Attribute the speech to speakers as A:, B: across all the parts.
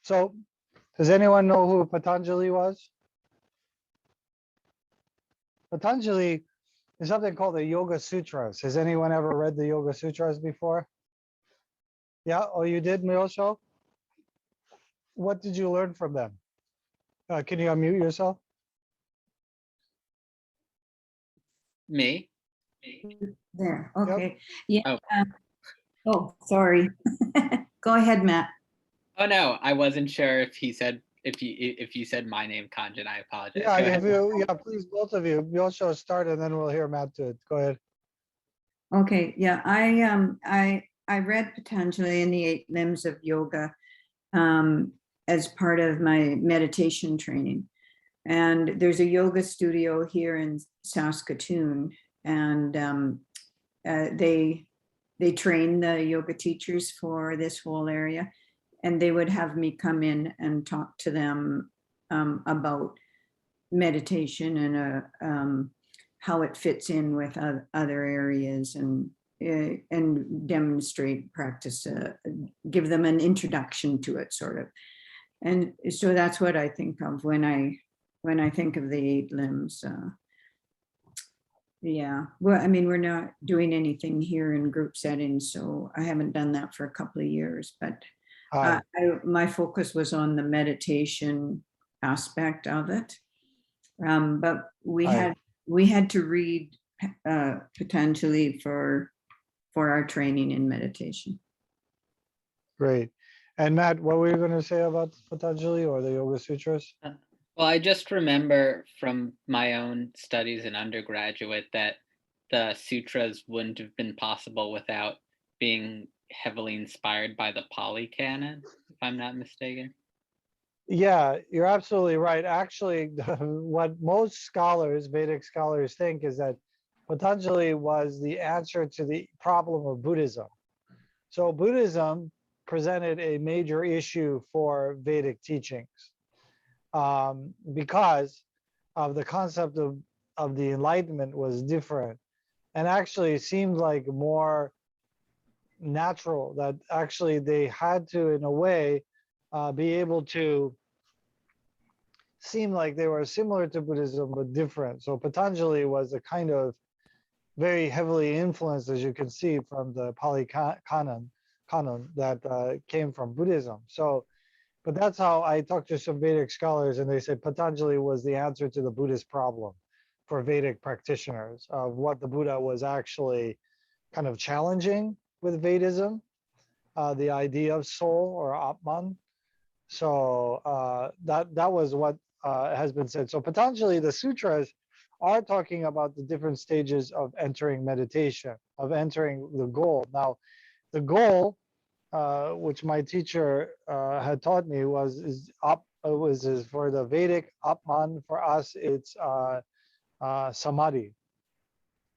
A: So does anyone know who Patanjali was? Patanjali is something called the Yoga Sutras. Has anyone ever read the Yoga Sutras before? Yeah, oh, you did, Miosho? What did you learn from them? Can you unmute yourself?
B: Me?
C: There, okay. Yeah.
B: Oh.
C: Oh, sorry. Go ahead, Matt.
B: Oh no, I wasn't sure if he said if you said my name, Kanjin. I apologize.
A: Yeah,
B: Go ahead.
A: please, both of you. Miosho start, and then we'll hear Matt do it. Go ahead.
C: Okay, yeah, I read Patanjali in the 8 Limbs of Yoga as part of my meditation training. And there's a yoga studio here in Saskatoon, and they train the yoga teachers for this whole area, and they would have me come in and talk to them about meditation and how it fits in with other areas, and demonstrate practice, give them an introduction to it, sort of. And so that's what I think of when I think of the 8 limbs. Yeah, well, I mean, we're not doing anything here in group settings, so I haven't done that for a couple of years, but my focus was on the meditation aspect of it. But we had to read Patanjali for our training in meditation.
A: Great. And Matt, what were you going to say about Patanjali or the Yoga Sutras?
B: Well, I just remember from my own studies in undergraduate that the sutras wouldn't have been possible without being heavily inspired by the Pali Canon, if I'm not mistaken.
A: Yeah, you're absolutely right. Actually, what most scholars, Vedic scholars, think is that Patanjali was the answer to the problem of Buddhism. So Buddhism presented a major issue for Vedic teachings because of the concept of the Enlightenment was different, and actually seemed like more natural, that actually they had to, in a way, be able to seem like they were similar to Buddhism but different. So Patanjali was a kind of very heavily influenced, as you can see, from the Pali canon that came from Buddhism. So, but that's how I talked to some Vedic scholars, and they said Patanjali was the answer to the Buddhist problem for Vedic practitioners of what the Buddha was actually kind of challenging with Vedism, the idea of soul or Atman. So that was what has been said. So Patanjali, the sutras are talking about the different stages of entering meditation, of entering the goal. Now, the goal, which my teacher had taught me, was for the Vedic Atman. For us, it's samadhi.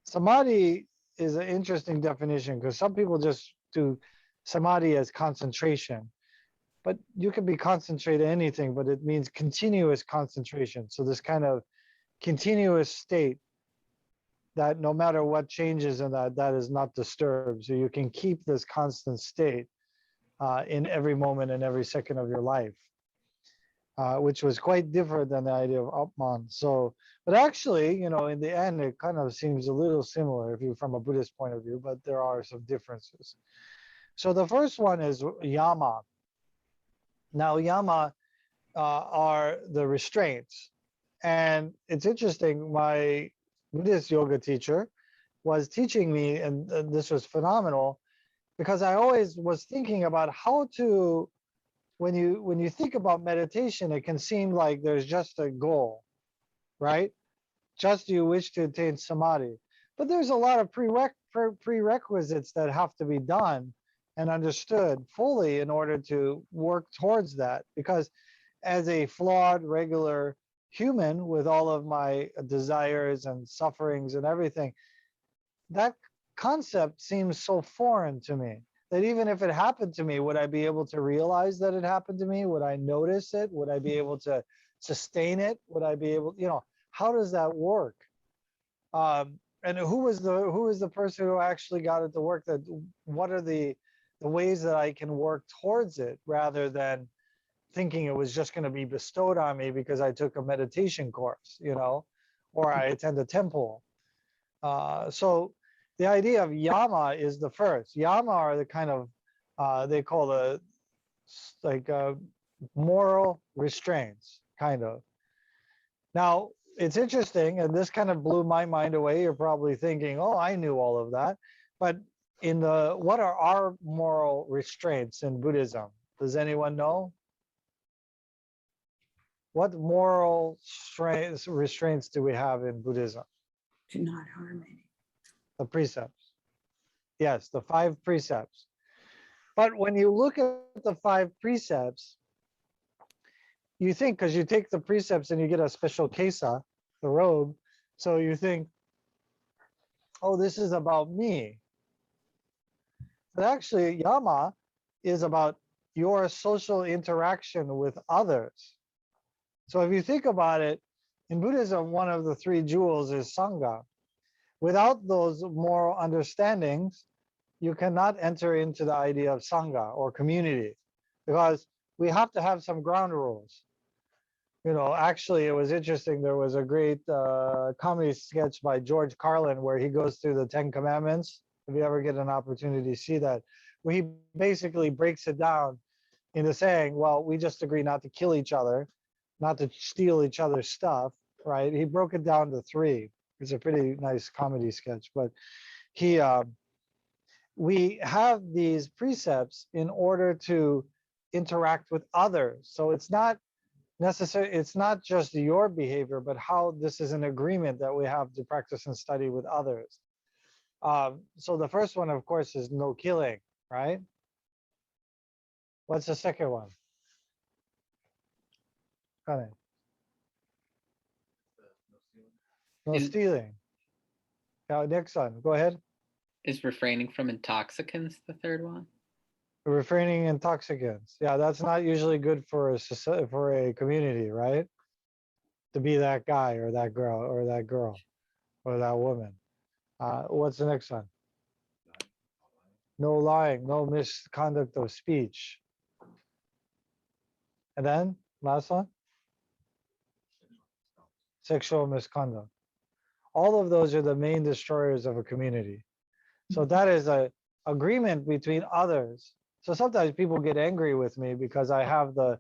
A: Samadhi is an interesting definition because some people just do samadhi as concentration. But you can be concentrated anything, but it means continuous concentration. So this kind of continuous state that no matter what changes in that is not disturbed. So you can keep this constant state in every moment and every second of your life, which was quite different than the idea of Atman. So, but actually, in the end, it kind of seems a little similar if you from a Buddhist point of view, but there are some differences. So the first one is yama. Now, yama are the restraints. And it's interesting, my Buddhist yoga teacher was teaching me, and this was phenomenal, because I always was thinking about how to, when you think about meditation, it can seem like there's just a goal, right? Just you wish to attain samadhi. But there's a lot of prerequisites that have to be done and understood fully in order to work towards that. Because as a flawed, regular human with all of my desires and sufferings and everything, that concept seems so foreign to me that even if it happened to me, would I be able to realize that it happened to me? Would I notice it? Would I be able to sustain it? Would I be able, how does that work? And who is the person who actually got it to work? What are the ways that I can work towards it rather than thinking it was just going to be bestowed on me because I took a meditation course, or I attend a temple. So the idea of yama is the first. Yama are the kind of, they call the like moral restraints, kind of. Now, it's interesting, and this kind of blew my mind away. You're probably thinking, oh, I knew all of that. But what are our moral restraints in Buddhism? Does anyone know? What moral restraints do we have in Buddhism?
C: To not harm any.
A: The precepts. Yes, the 5 precepts. But when you look at the 5 precepts, you think, because you take the precepts and you get a special kesa, the robe, so you think, oh, this is about me. But actually, yama is about your social interaction with others. So if you think about it, in Buddhism, one of the 3 jewels is sangha. Without those moral understandings, you cannot enter into the idea of sangha or community, because we have to have some ground rules. Actually, it was interesting. There was a great comedy sketch by George Carlin where he goes through the 10 Commandments. If you ever get an opportunity to see that, where he basically breaks it down into saying, well, we just agree not to kill each other, not to steal each other's stuff, right? He broke it down to 3. It's a pretty nice comedy sketch, but we have these precepts in order to interact with others. So it's not necessary, it's not just your behavior, but how this is an agreement that we have to practice and study with others. So the first one, of course, is no killing, right? What's the second one? Got No stealing. Now, next one, go ahead.
B: Is refraining from intoxicants the third one?
A: Refraining intoxicants. Yeah, that's not usually good for a society, for a community, right? To be that guy or that girl or that girl or that woman. What's the next one? No lying, no misconduct of speech. And then last one, sexual misconduct. All of those are the main destroyers of a community. So that is a agreement between others. So sometimes people get angry with me because I have the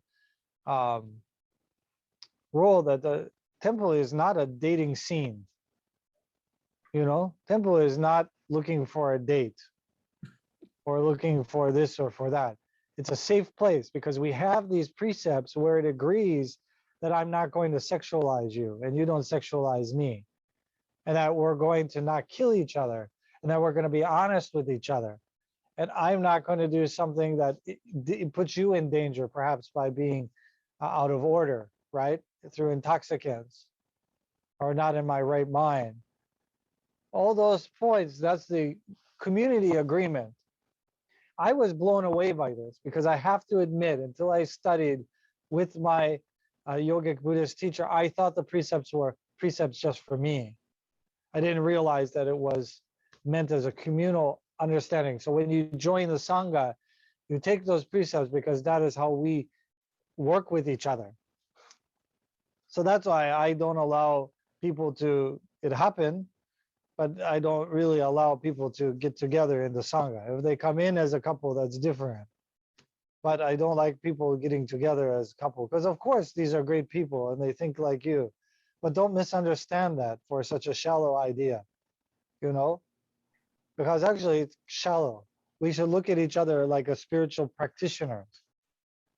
A: rule that the temple is not a dating scene. Temple is not looking for a date or looking for this or for that. It's a safe place because we have these precepts where it agrees that I'm not going to sexualize you and you don't sexualize me, and that we're going to not kill each other, and that we're going to be honest with each other. And I'm not going to do something that it puts you in danger, perhaps by being out of order, right? Through intoxicants or not in my right mind. All those points, that's the community agreement. I was blown away by this because I have to admit, until I studied with my yogic Buddhist teacher, I thought the precepts were precepts just for me. I didn't realize that it was meant as a communal understanding. So when you join the Sangha, you take those precepts because that is how we work with each other. So that's why I don't allow people to, it happen, but I don't really allow people to get together in the Sangha. If they come in as a couple, that's different. But I don't like people getting together as a couple, because of course these are great people and they think like you. But don't misunderstand that for such a shallow idea, because actually it's shallow. We should look at each other like a spiritual practitioner.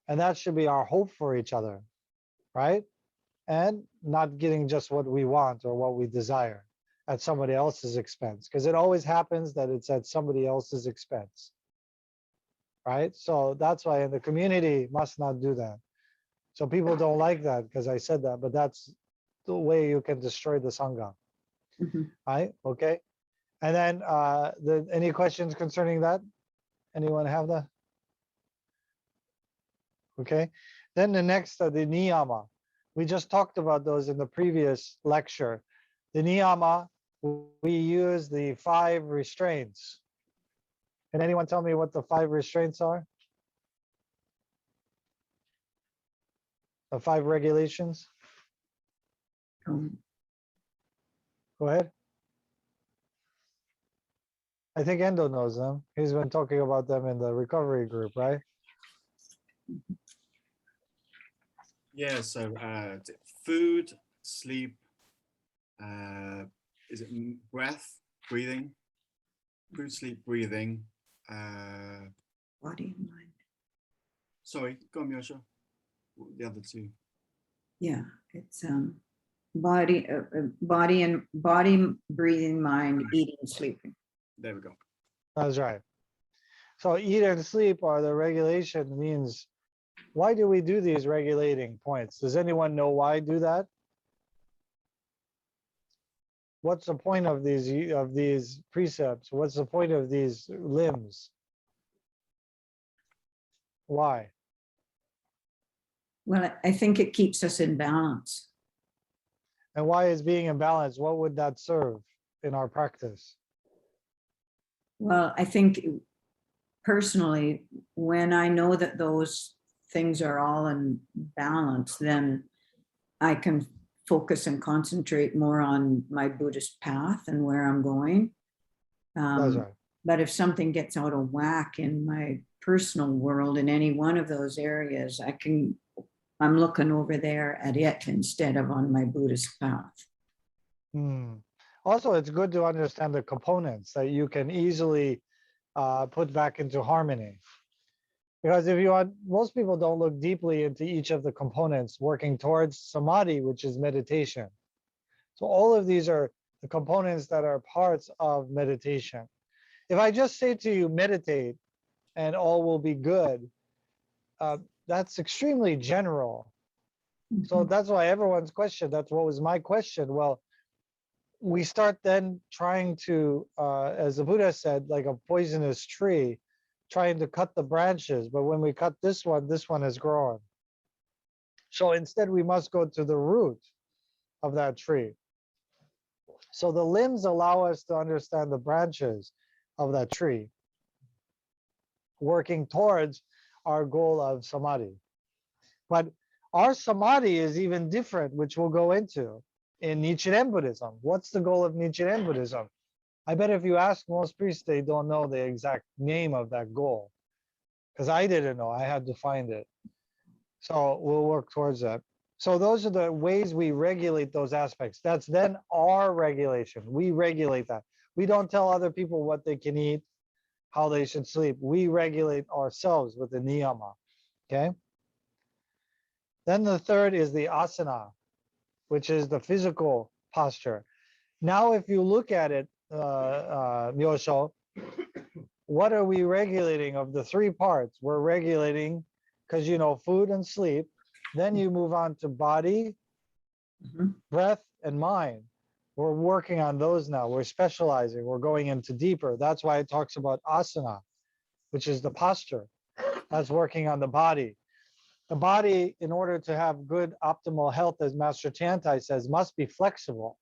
A: And that should be our hope for each other, right? And not getting just what we want or what we desire at somebody else's expense, because it always happens that it's at somebody else's expense, right? So that's why in the community must not do that. So people don't like that because I said that, but that's the way you can destroy the Sangha. Right? Okay. And then any questions concerning that? Anyone have that? Okay. Then the next, the niyama. We just talked about those in the previous lecture. The niyama, we use the 5 restraints. Can anyone tell me what the 5 restraints are? The 5 regulations?
C: Um,
A: Go ahead. I think Endo knows them. He's been talking about them in the recovery group, right?
D: Yeah, so food, sleep, is it breath, breathing? Food, sleep, breathing.
C: Body and mind.
D: Sorry, go on, Yosha. The other 2.
C: Yeah, it's body, body, breathing, mind, eating, sleeping.
D: There we go.
A: That's right. So eat and sleep are the regulation means. Why do we do these regulating points? Does anyone know why I do that? What's the point of these precepts? What's the point of these limbs? Why?
C: Well, I think it keeps us in balance.
A: And why is being in balance? What would that serve in our practice?
C: Well, I think personally, when I know that those things are all in balance, then I can focus and concentrate more on my Buddhist path and where I'm going.
A: That's right.
C: But if something gets out of whack in my personal world in any one of those areas, I'm looking over there at it instead of on my Buddhist path.
A: Also, it's good to understand the components that you can easily put back into harmony. Because if you want, most people don't look deeply into each of the components working towards samadhi, which is meditation. So all of these are the components that are parts of meditation. If I just say to you, meditate, and all will be good, that's extremely general. So that's why everyone's question, that's what was my question. Well, we start then trying to, as the Buddha said, like a poisonous tree, trying to cut the branches. But when we cut this one has grown. So instead, we must go to the root of that tree. So the limbs allow us to understand the branches of that tree, working towards our goal of samadhi. But our samadhi is even different, which we'll go into in Nichiren Buddhism. What's the goal of Nichiren Buddhism? I bet if you ask most priests, they don't know the exact name of that goal, because I didn't know. I had to find it. So we'll work towards that. So those are the ways we regulate those aspects. That's then our regulation. We regulate that. We don't tell other people what they can eat, how they should sleep. We regulate ourselves with the niyama. Okay. Then the third is the asana, which is the physical posture. Now, if you look at it, Myosho, what are we regulating of the 3 parts? We're regulating, because food and sleep. Then you move on to body, breath, and mind. We're working on those now. We're specializing. We're going into deeper. That's why it talks about asana, which is the posture. That's working on the body. The body, in order to have good optimal health, as Master Chantai says, must be flexible.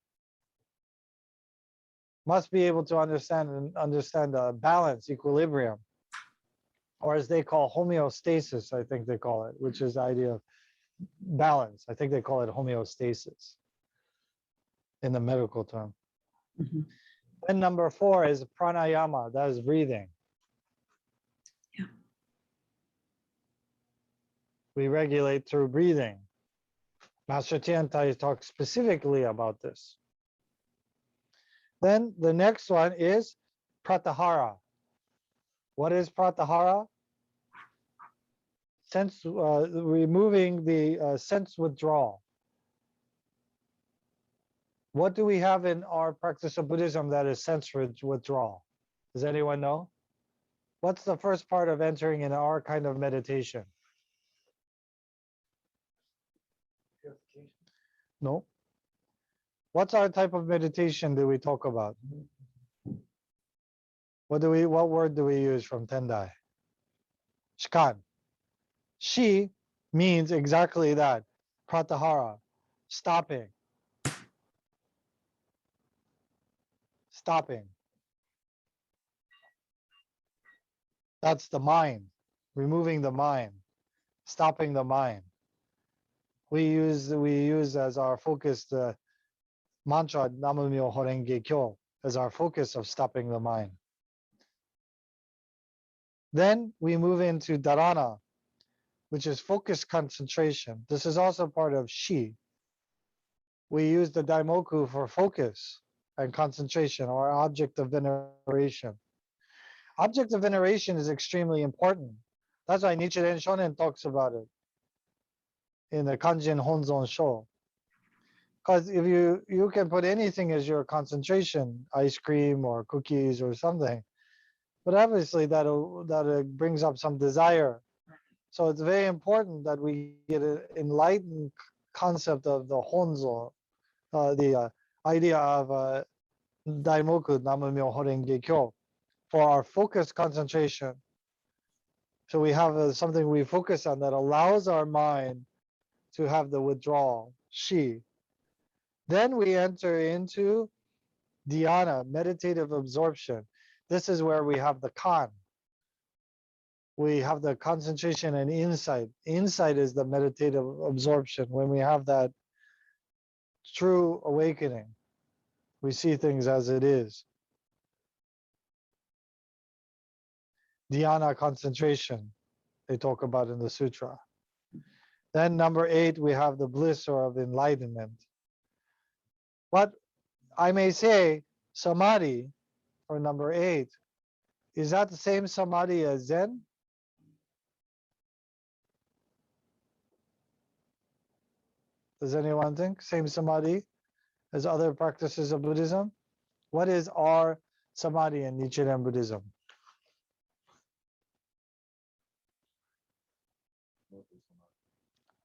A: Must be able to understand balance, equilibrium, or as they call homeostasis, I think they call it, which is the idea of balance. I think they call it homeostasis in the medical term. Then number 4 is pranayama, that is breathing.
C: Yeah.
A: We regulate through breathing. Master Tiantai talks specifically about this. Then the next one is pratyahara. What is pratyahara? Sense, removing the sense withdrawal. What do we have in our practice of Buddhism that is sense withdrawal? Does anyone know? What's the first part of entering in our kind of meditation? No. What's our type of meditation do we talk about? What word do we use from Tendai? Shikan. Shi means exactly that. Pratyahara. Stopping. Stopping. That's the mind. Removing the mind. Stopping the mind. we use as our focus the mantra Namamyo Horenge Kyo as our focus of stopping the mind. Then we move into dharana, which is focus concentration. This is also part of shi. We use the daimoku for focus and concentration, or object of veneration. Object of veneration is extremely important. That's why Nichiren Shonen talks about it in the Kanjin Honzon Sho. Because if you can put anything as your concentration, ice cream or cookies or something, but obviously that brings up some desire. So it's very important that we get an enlightened concept of the Honzo, the idea of Daimoku Namamyo Horenge Kyo for our focus concentration. So we have something we focus on that allows our mind to have the withdrawal, shi. Then we enter into dhyana, meditative absorption. This is where we have the kan. We have the concentration and insight. Insight is the meditative absorption. When we have that true awakening, we see things as it is. Dhyana concentration, they talk about in the sutra. Then number 8, we have the bliss or of enlightenment. But I may say samadhi for number 8, is that the same samadhi as Zen? Does anyone think same samadhi as other practices of Buddhism? What is our samadhi in Nichiren Buddhism?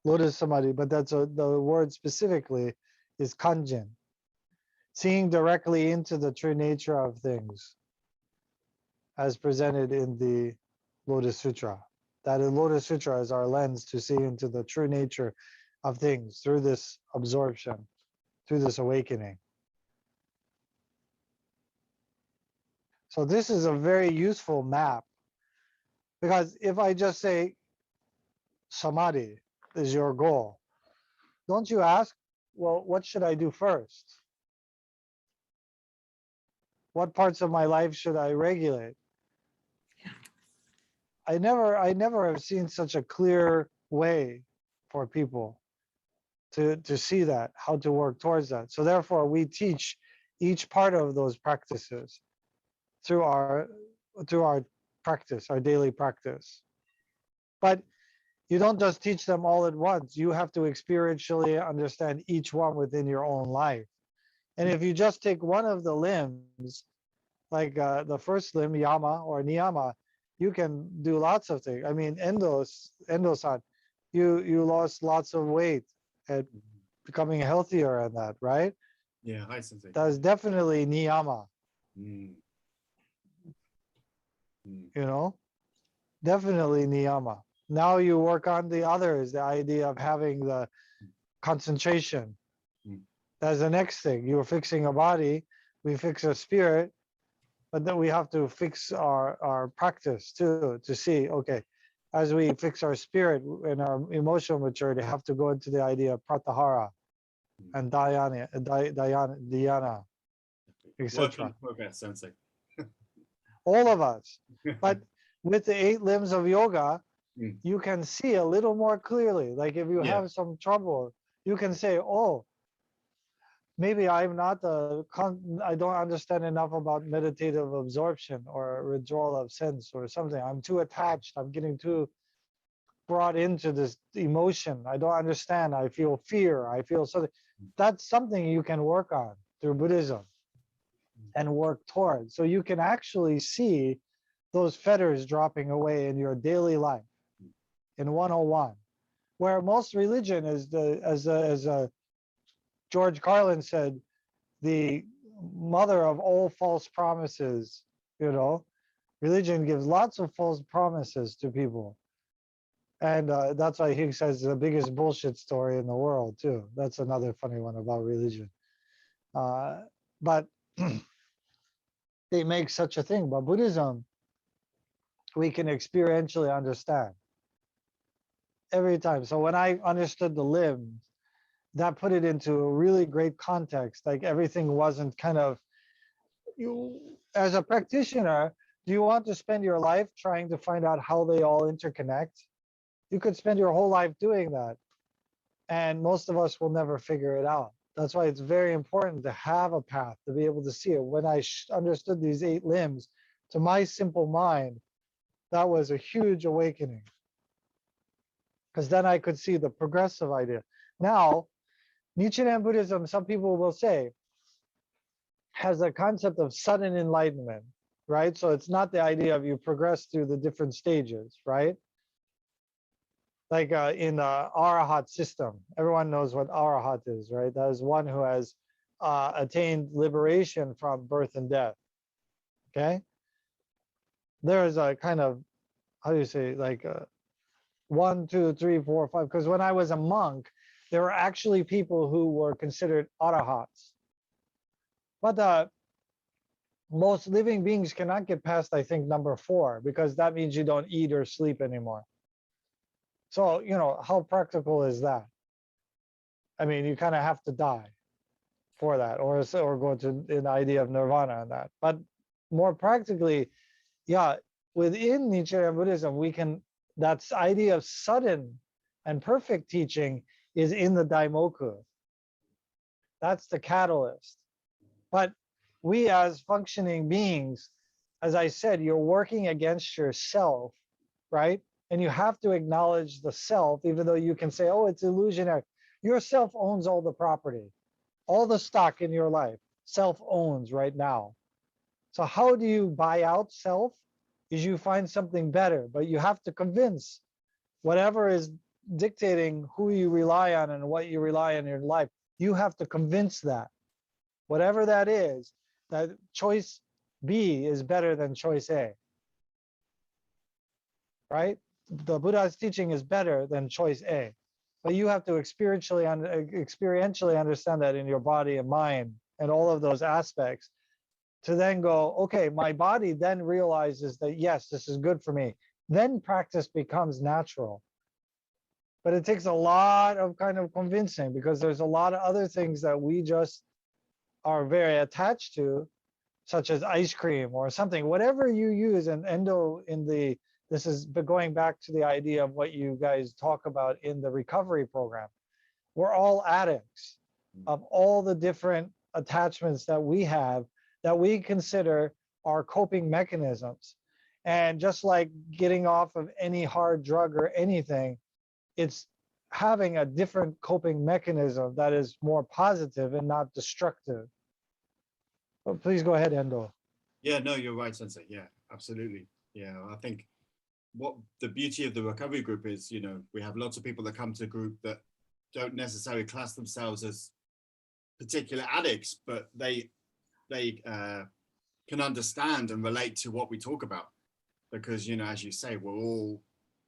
A: Lotus samadhi, but the word specifically is Kanjin, seeing directly into the true nature of things as presented in the Lotus Sutra. That in Lotus Sutra is our lens to see into the true nature of things through this absorption, through this awakening. So this is a very useful map, because if I just say samadhi is your goal, don't you ask, well, what should I do first? What parts of my life should I regulate? I never have seen such a clear way for people to see that, how to work towards that. So therefore, we teach each part of those practices through our practice, our daily practice. But you don't just teach them all at once. You have to experientially understand each one within your own life. And if you just take one of the limbs, like the first limb, yama or niyama, you can do lots of things. I mean, Endo-san, you lost lots of weight and becoming healthier and that, right?
D: Yeah, hi, Sensei.
A: That's definitely niyama,
D: Mm. Mm.
A: you know, definitely niyama. Now you work on the others, the idea of having the concentration.
D: Mm.
A: That's the next thing. You're fixing a body, we fix a spirit, but then we have to fix our practice too, to see, okay, as we fix our spirit and our emotional maturity, have to go into the idea of pratahara and dhyana, etc.
D: Okay, Sensei.
A: All of us. But with the 8 limbs of yoga,
D: Mm.
A: you can see a little more clearly. Like if you
D: Yeah.
A: have some trouble, you can say, oh, maybe I'm not I don't understand enough about meditative absorption or withdrawal of sense or something. I'm too attached. I'm getting too brought into this emotion. I don't understand. I feel fear. I feel something. That's something you can work on through Buddhism and work towards. So you can actually see those fetters dropping away in your daily life in 101, where most religion is as George Carlin said, the mother of all false promises. You know, religion gives lots of false promises to people, and that's why he says the biggest bullshit story in the world too. That's another funny one about religion. But they make such a thing. But Buddhism, we can experientially understand. every time. So when I understood the limbs, that put it into a really great context. Like everything wasn't kind of, you as a practitioner, do you want to spend your life trying to find out how they all interconnect? You could spend your whole life doing that, and most of us will never figure it out. That's why it's very important to have a path to be able to see it. When I understood these 8 limbs, to my simple mind, that was a huge awakening, because then I could see the progressive idea. Now, Nichiren Buddhism, some people will say, has a concept of sudden enlightenment, right? So it's not the idea of you progress through the different stages, right? Like in the Arahat system, everyone knows what Arahat is, right? That is one who has attained liberation from birth and death. Okay, there is a kind of, how do you say, like 1, 2, 3, 4, 5. Because when I was a monk, there were actually people who were considered arahats, but most living beings cannot get past, I think, number 4, because that means you don't eat or sleep anymore. So, you know, how practical is that? I mean, you kind of have to die for that, or go to an idea of nirvana on that. But more practically, yeah, within Nichiren Buddhism, we can, that idea of sudden and perfect teaching is in the Daimoku. That's the catalyst. But we as functioning beings, as I said, you're working against yourself, right? And you have to acknowledge the self, even though you can say, oh, it's illusionary. Your self owns all the property, all the stock in your life, self owns right now. So how do you buy out self? Is you find something better, but you have to convince whatever is dictating who you rely on and what you rely on in your life. You have to convince that, whatever that is, that choice B is better than choice A, right? The Buddha's teaching is better than choice A, but you have to experientially understand that in your body and mind and all of those aspects, to then go, okay, my body then realizes that, yes, this is good for me. Then practice becomes natural. But it takes a lot of kind of convincing, because there's a lot of other things that we just are very attached to, such as ice cream or something, whatever you use. And Endo, this is going back to the idea of what you guys talk about in the recovery program. We're all addicts of all the different attachments that we have, that we consider our coping mechanisms. And just like getting off of any hard drug or anything, it's having a different coping mechanism that is more positive and not destructive. But please go ahead, Endo.
D: Yeah, no, you're right, Sensei. Yeah, absolutely. Yeah, I think what the beauty of the recovery group is, you know, we have lots of people that come to the group that don't necessarily class themselves as particular addicts, but they can understand and relate to what we talk about, because, you know, as you say, we're all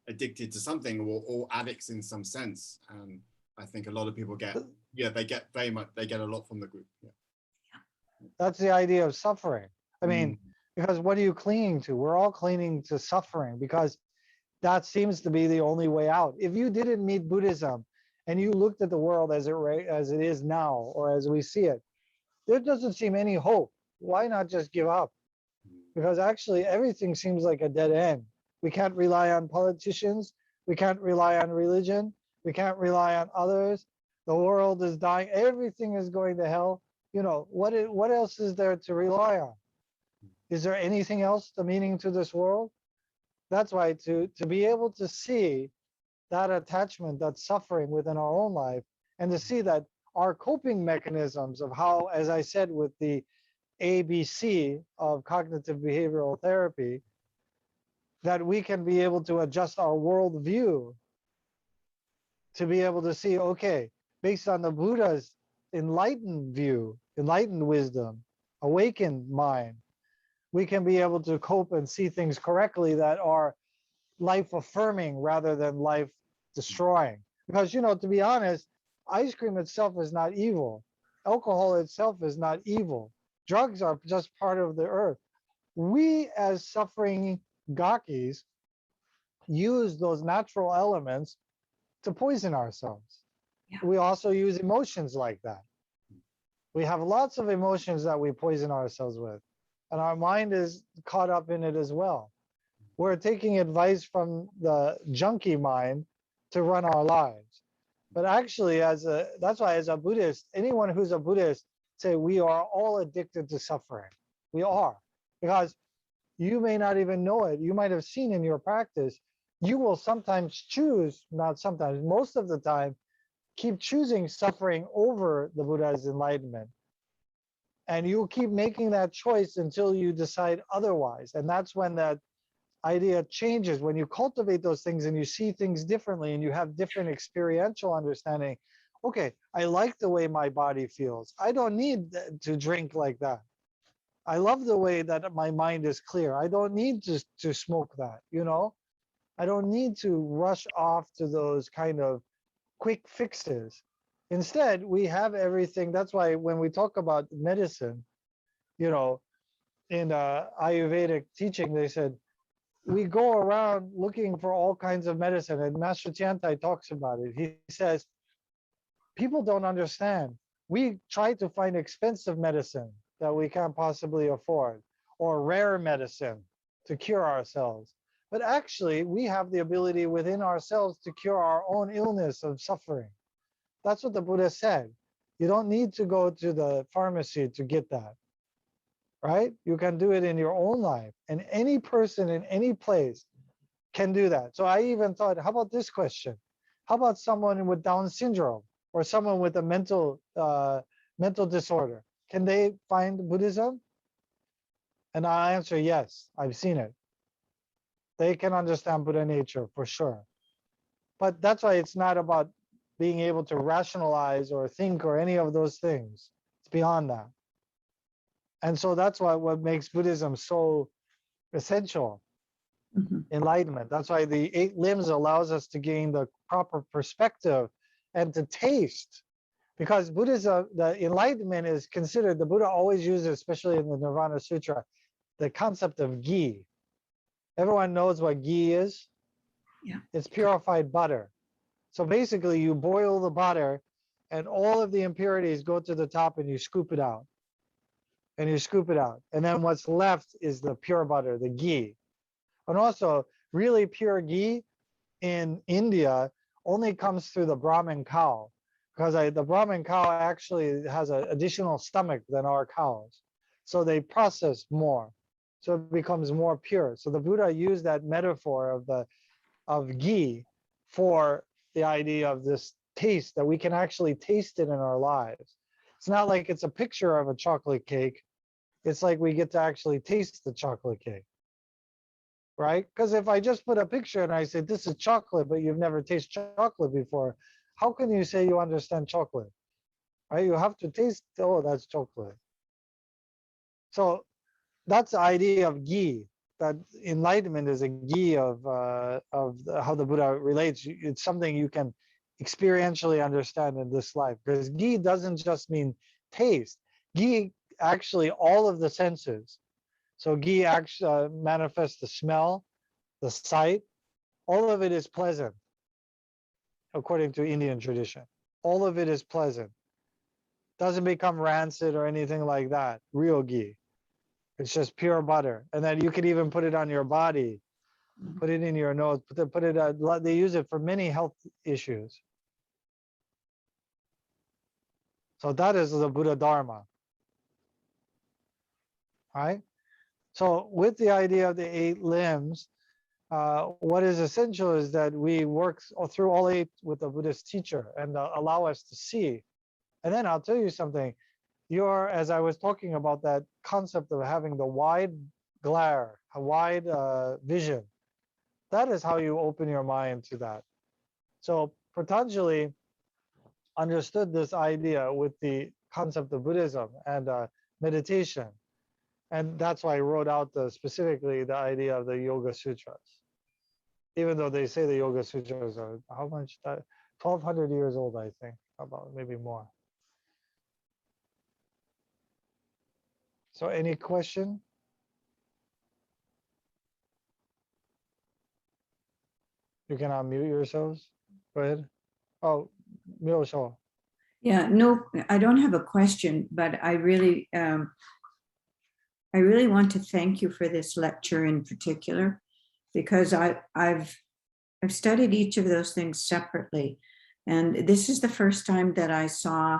D: addicted to something, we're all addicts in some sense. And I think a lot of people get, yeah, they get a lot from the group. Yeah.
A: That's the idea of suffering. I mean, because what are you clinging to? We're all clinging to suffering, because that seems to be the only way out. If you didn't meet Buddhism and you looked at the world as it is now, or as we see it, there doesn't seem any hope. Why not just give up? Because actually everything seems like a dead end. We can't rely on politicians. We can't rely on religion. We can't rely on others. The world is dying. Everything is going to hell. You know, what else is there to rely on? Is there anything else, the meaning to this world? That's why to be able to see that attachment, that suffering within our own life, and to see that our coping mechanisms of how, as I said, with the ABC of cognitive behavioral therapy, that we can be able to adjust our worldview to be able to see, okay, based on the Buddha's enlightened view, enlightened wisdom, awakened mind, we can be able to cope and see things correctly that are life affirming rather than life destroying. Because, you know, to be honest, ice cream itself is not evil. Alcohol itself is not evil. Drugs are just part of the earth. We as suffering gakis use those natural elements to poison ourselves.
C: Yeah.
A: We also use emotions like that. We have lots of emotions that we poison ourselves with, and our mind is caught up in it as well. We're taking advice from the junkie mind to run our lives. But actually, that's why as a Buddhist, anyone who's a Buddhist say we are all addicted to suffering. We are, because you may not even know it. You might have seen in your practice, you will sometimes choose, not sometimes, most of the time, keep choosing suffering over the Buddha's enlightenment. And you will keep making that choice until you decide otherwise. And that's when that idea changes. When you cultivate those things and you see things differently and you have different experiential understanding. Okay, I like the way my body feels. I don't need to drink like that. I love the way that my mind is clear. I don't need to smoke that, you know? I don't need to rush off to those kind of quick fixes. Instead, we have everything. That's why when we talk about medicine, you know, in Ayurvedic teaching, they said, we go around looking for all kinds of medicine. And Master Tiantai talks about it. He says, people don't understand. We try to find expensive medicine that we can't possibly afford, or rare medicine to cure ourselves. But actually, we have the ability within ourselves to cure our own illness of suffering. That's what the Buddha said. You don't need to go to the pharmacy to get that, right? You can do it in your own life. And any person in any place can do that. So I even thought, how about this question? How about someone with Down syndrome or someone with a mental disorder? Can they find Buddhism? And I answer, yes, I've seen it. They can understand Buddha nature for sure. But that's why it's not about being able to rationalize or think or any of those things. It's beyond that. And so that's why what makes Buddhism so essential, enlightenment. That's why the 8 limbs allows us to gain the proper perspective and to taste. Because Buddhism, the enlightenment is considered, the Buddha always uses, especially in the Nirvana Sutra, the concept of ghee. Everyone knows what ghee is?
C: Yeah.
A: It's purified butter. So basically you boil the butter and all of the impurities go to the top and you scoop it out. And you scoop it out. And then what's left is the pure butter, the ghee. And also really pure ghee in India only comes through the Brahmin cow, because the Brahmin cow actually has an additional stomach than our cows. So they process more. So it becomes more pure. So the Buddha used that metaphor of ghee for the idea of this taste, that we can actually taste it in our lives. It's not like it's a picture of a chocolate cake. It's like we get to actually taste the chocolate cake, right? Because if I just put a picture and I say, this is chocolate, but you've never tasted chocolate before, how can you say you understand chocolate, right? You have to taste, oh, that's chocolate. So that's the idea of ghee, that enlightenment is a ghee of how the Buddha relates. It's something you can experientially understand in this life, because ghee doesn't just mean taste. Ghee actually all of the senses. So ghee actually manifests the smell, the sight, all of it is pleasant, according to Indian tradition. All of it is pleasant. Doesn't become rancid or anything like that. Real ghee. It's just pure butter. And then you could even put it on your body, put it in your nose, they use it for many health issues. So that is the Buddha Dharma. Right? So with the idea of the 8 limbs, what is essential is that we work through all 8 with the Buddhist teacher and allow us to see. And then I'll tell you something. As I was talking about that concept of having the wide glare, a wide vision, that is how you open your mind to that. So Patanjali understood this idea with the concept of Buddhism and meditation. And that's why I wrote out specifically the idea of the Yoga Sutras. Even though they say the Yoga Sutras are how much? 1,200 years old, I think, about maybe more. So any question? You can unmute yourselves. Go ahead. Oh, Miosho.
C: Yeah, no, I don't have a question, but I really want to thank you for this lecture in particular, because I've studied each of those things separately, and this is the first time that I saw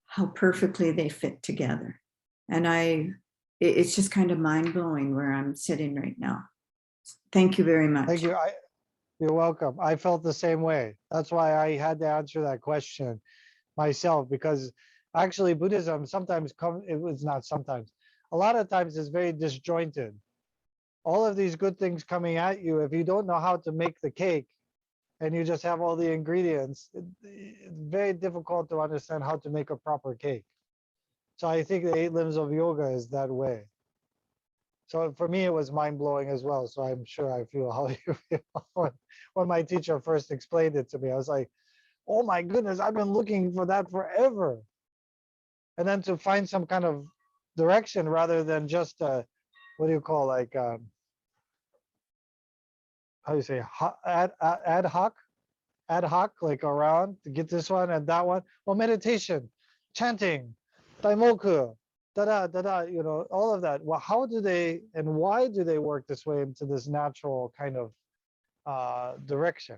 C: how perfectly they fit together, and it's just kind of mind blowing where I'm sitting right now. Thank you very much.
A: Thank you. You're welcome. I felt the same way. That's why I had to answer that question myself, because actually Buddhism sometimes it was not sometimes, a lot of times is very disjointed. All of these good things coming at you, if you don't know how to make the cake and you just have all the ingredients, it's very difficult to understand how to make a proper cake. So I think the 8 limbs of yoga is that way. So for me, it was mind blowing as well. So I'm sure I feel how you feel. When my teacher first explained it to me, I was like, oh my goodness, I've been looking for that forever. And then to find some kind of direction rather than just what do you call, like how do you say, ad hoc, like around to get this one and that one. Well, meditation, chanting, daimoku, all of that. Well, how do they and why do they work this way into this natural kind of direction?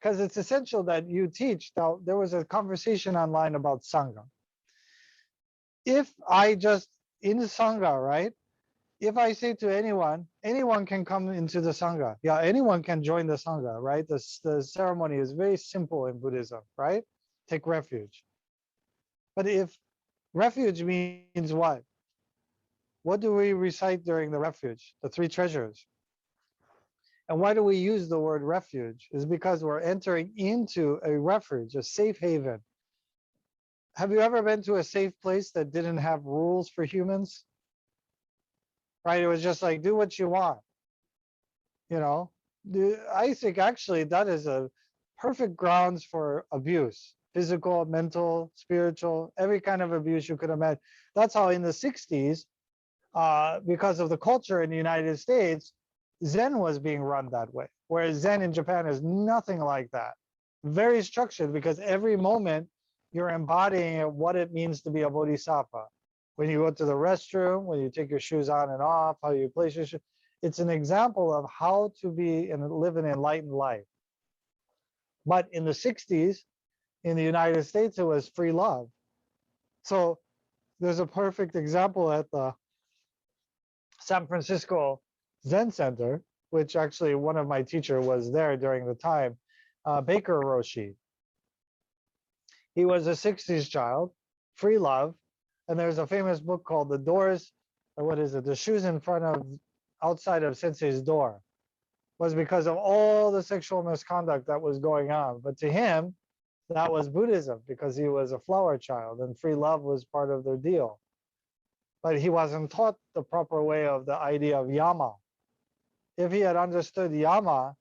A: Because it's essential that you teach. Now, there was a conversation online about Sangha. If I just, in the Sangha, right? If I say to anyone can come into the Sangha. Yeah, anyone can join the Sangha, right? The ceremony is very simple in Buddhism, right? Take refuge. But if refuge means what? What do we recite during the refuge? The 3 treasures. And why do we use the word refuge? Is because we're entering into a refuge, a safe haven. Have you ever been to a safe place that didn't have rules for humans? Right? It was just like, do what you want. I think actually that is a perfect grounds for abuse, physical, mental, spiritual, every kind of abuse you could imagine. That's how in the 60s, because of the culture in the United States, Zen was being run that way, whereas Zen in Japan is nothing like that. Very structured, because every moment you're embodying what it means to be a bodhisattva. When you go to the restroom, when you take your shoes on and off, how you place your shoes. It's an example of how to be and live an enlightened life. But in the 60s, in the United States, it was free love. So there's a perfect example at the San Francisco Zen Center, which actually one of my teachers was there during the time, Baker Roshi. He was a 60s child, free love. And there's a famous book called The Doors, The Shoes in Front of, Outside of Sensei's Door, was because of all the sexual misconduct that was going on. But to him, that was Buddhism, because he was a flower child and free love was part of their deal. But he wasn't taught the proper way of the idea of yama. If he had understood yama,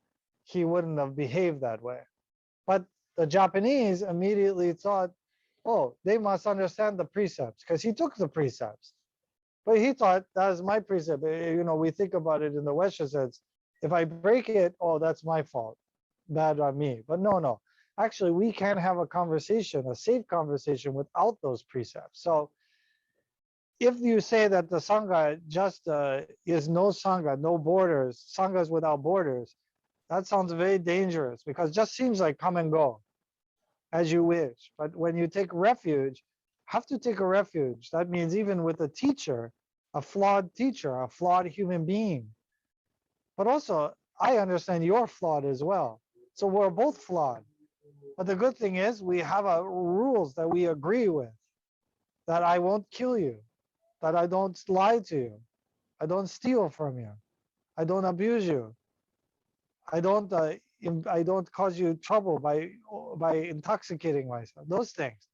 A: he wouldn't have behaved that way. But the Japanese immediately thought, oh, they must understand the precepts, because he took the precepts. But he thought, that is my precept. We think about it in the Western sense. If I break it, oh, that's my fault. Bad on me. But no. Actually, we can have a conversation, a safe conversation, without those precepts. So if you say that the Sangha just is no Sangha, no borders, Sanghas without borders, that sounds very dangerous, because it just seems like come and go as you wish. But when you take refuge, have to take a refuge. That means even with a teacher, a flawed human being. But also, I understand you're flawed as well. So we're both flawed. But the good thing is we have rules that we agree with, that I won't kill you, that I don't lie to you, I don't steal from you, I don't abuse you, I don't cause you trouble by intoxicating myself. Those things.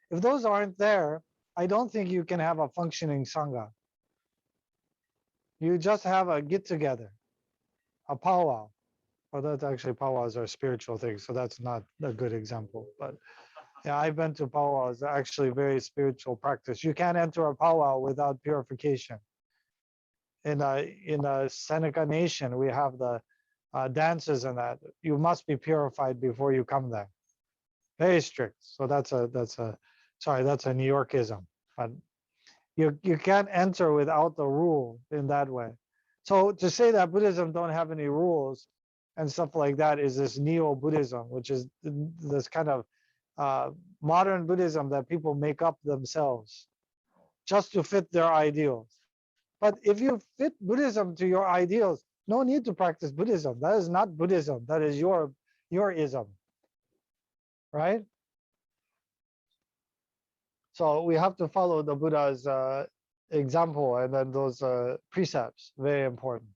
A: If those aren't there, I don't think you can have a functioning Sangha. You just have a get together, a powwow. Well, that's actually powwows are spiritual things, so that's not a good example. But yeah, I've been to powwows, actually very spiritual practice. You can't enter a powwow without purification. In a Seneca Nation, we have the dances and that. You must be purified before you come there. very strict. So that's a sorry, that's a New Yorkism. But you can't enter without the rule in that way. So to say that Buddhism don't have any rules and stuff like that is this neo-Buddhism, which is this kind of modern Buddhism that people make up themselves just to fit their ideals. But if you fit Buddhism to your ideals, no need to practice Buddhism. That is not Buddhism. That is your ism, right? So we have to follow the Buddha's example and then those precepts. Very important.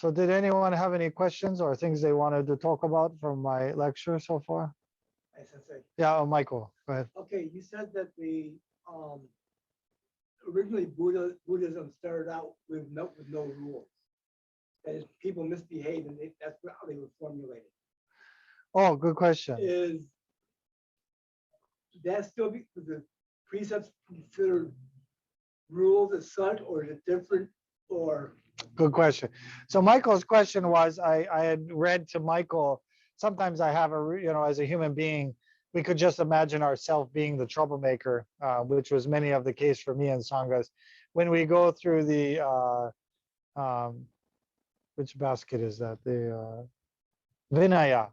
A: So did anyone have any questions or things they wanted to talk about from my lecture so far?
E: Hey, Sensei.
A: Yeah, Michael, go ahead.
E: Okay, you said that the originally Buddhism started out with no rules. That is, people misbehaved, and that's how they were formulated.
A: Oh, good question.
E: Is that still the precepts considered rules as such, or is it different? Or
A: Good question. So Michael's question was, I had read to Michael, sometimes I have as a human being, we could just imagine ourselves being the troublemaker, which was many of the case for me and Sanghas. When we go through the, which basket is that? The Vinaya.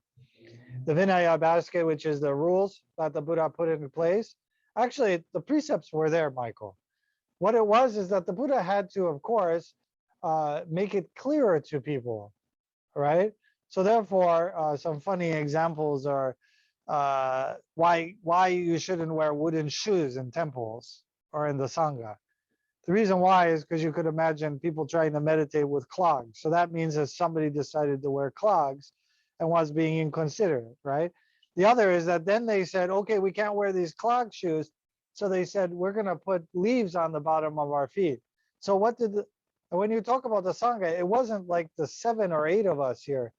A: The Vinaya basket, which is the rules that the Buddha put into place. Actually, the precepts were there, Michael. What it was is that the Buddha had to, of course, make it clearer to people, right? So therefore, some funny examples are why you shouldn't wear wooden shoes in temples or in the Sangha. The reason why is because you could imagine people trying to meditate with clogs. So that means that somebody decided to wear clogs and was being inconsiderate, right? The other is that then they said, okay, we can't wear these clog shoes. So they said, we're going to put leaves on the bottom of our feet. So when you talk about the Sangha, it wasn't like the 7 or 8 of us here.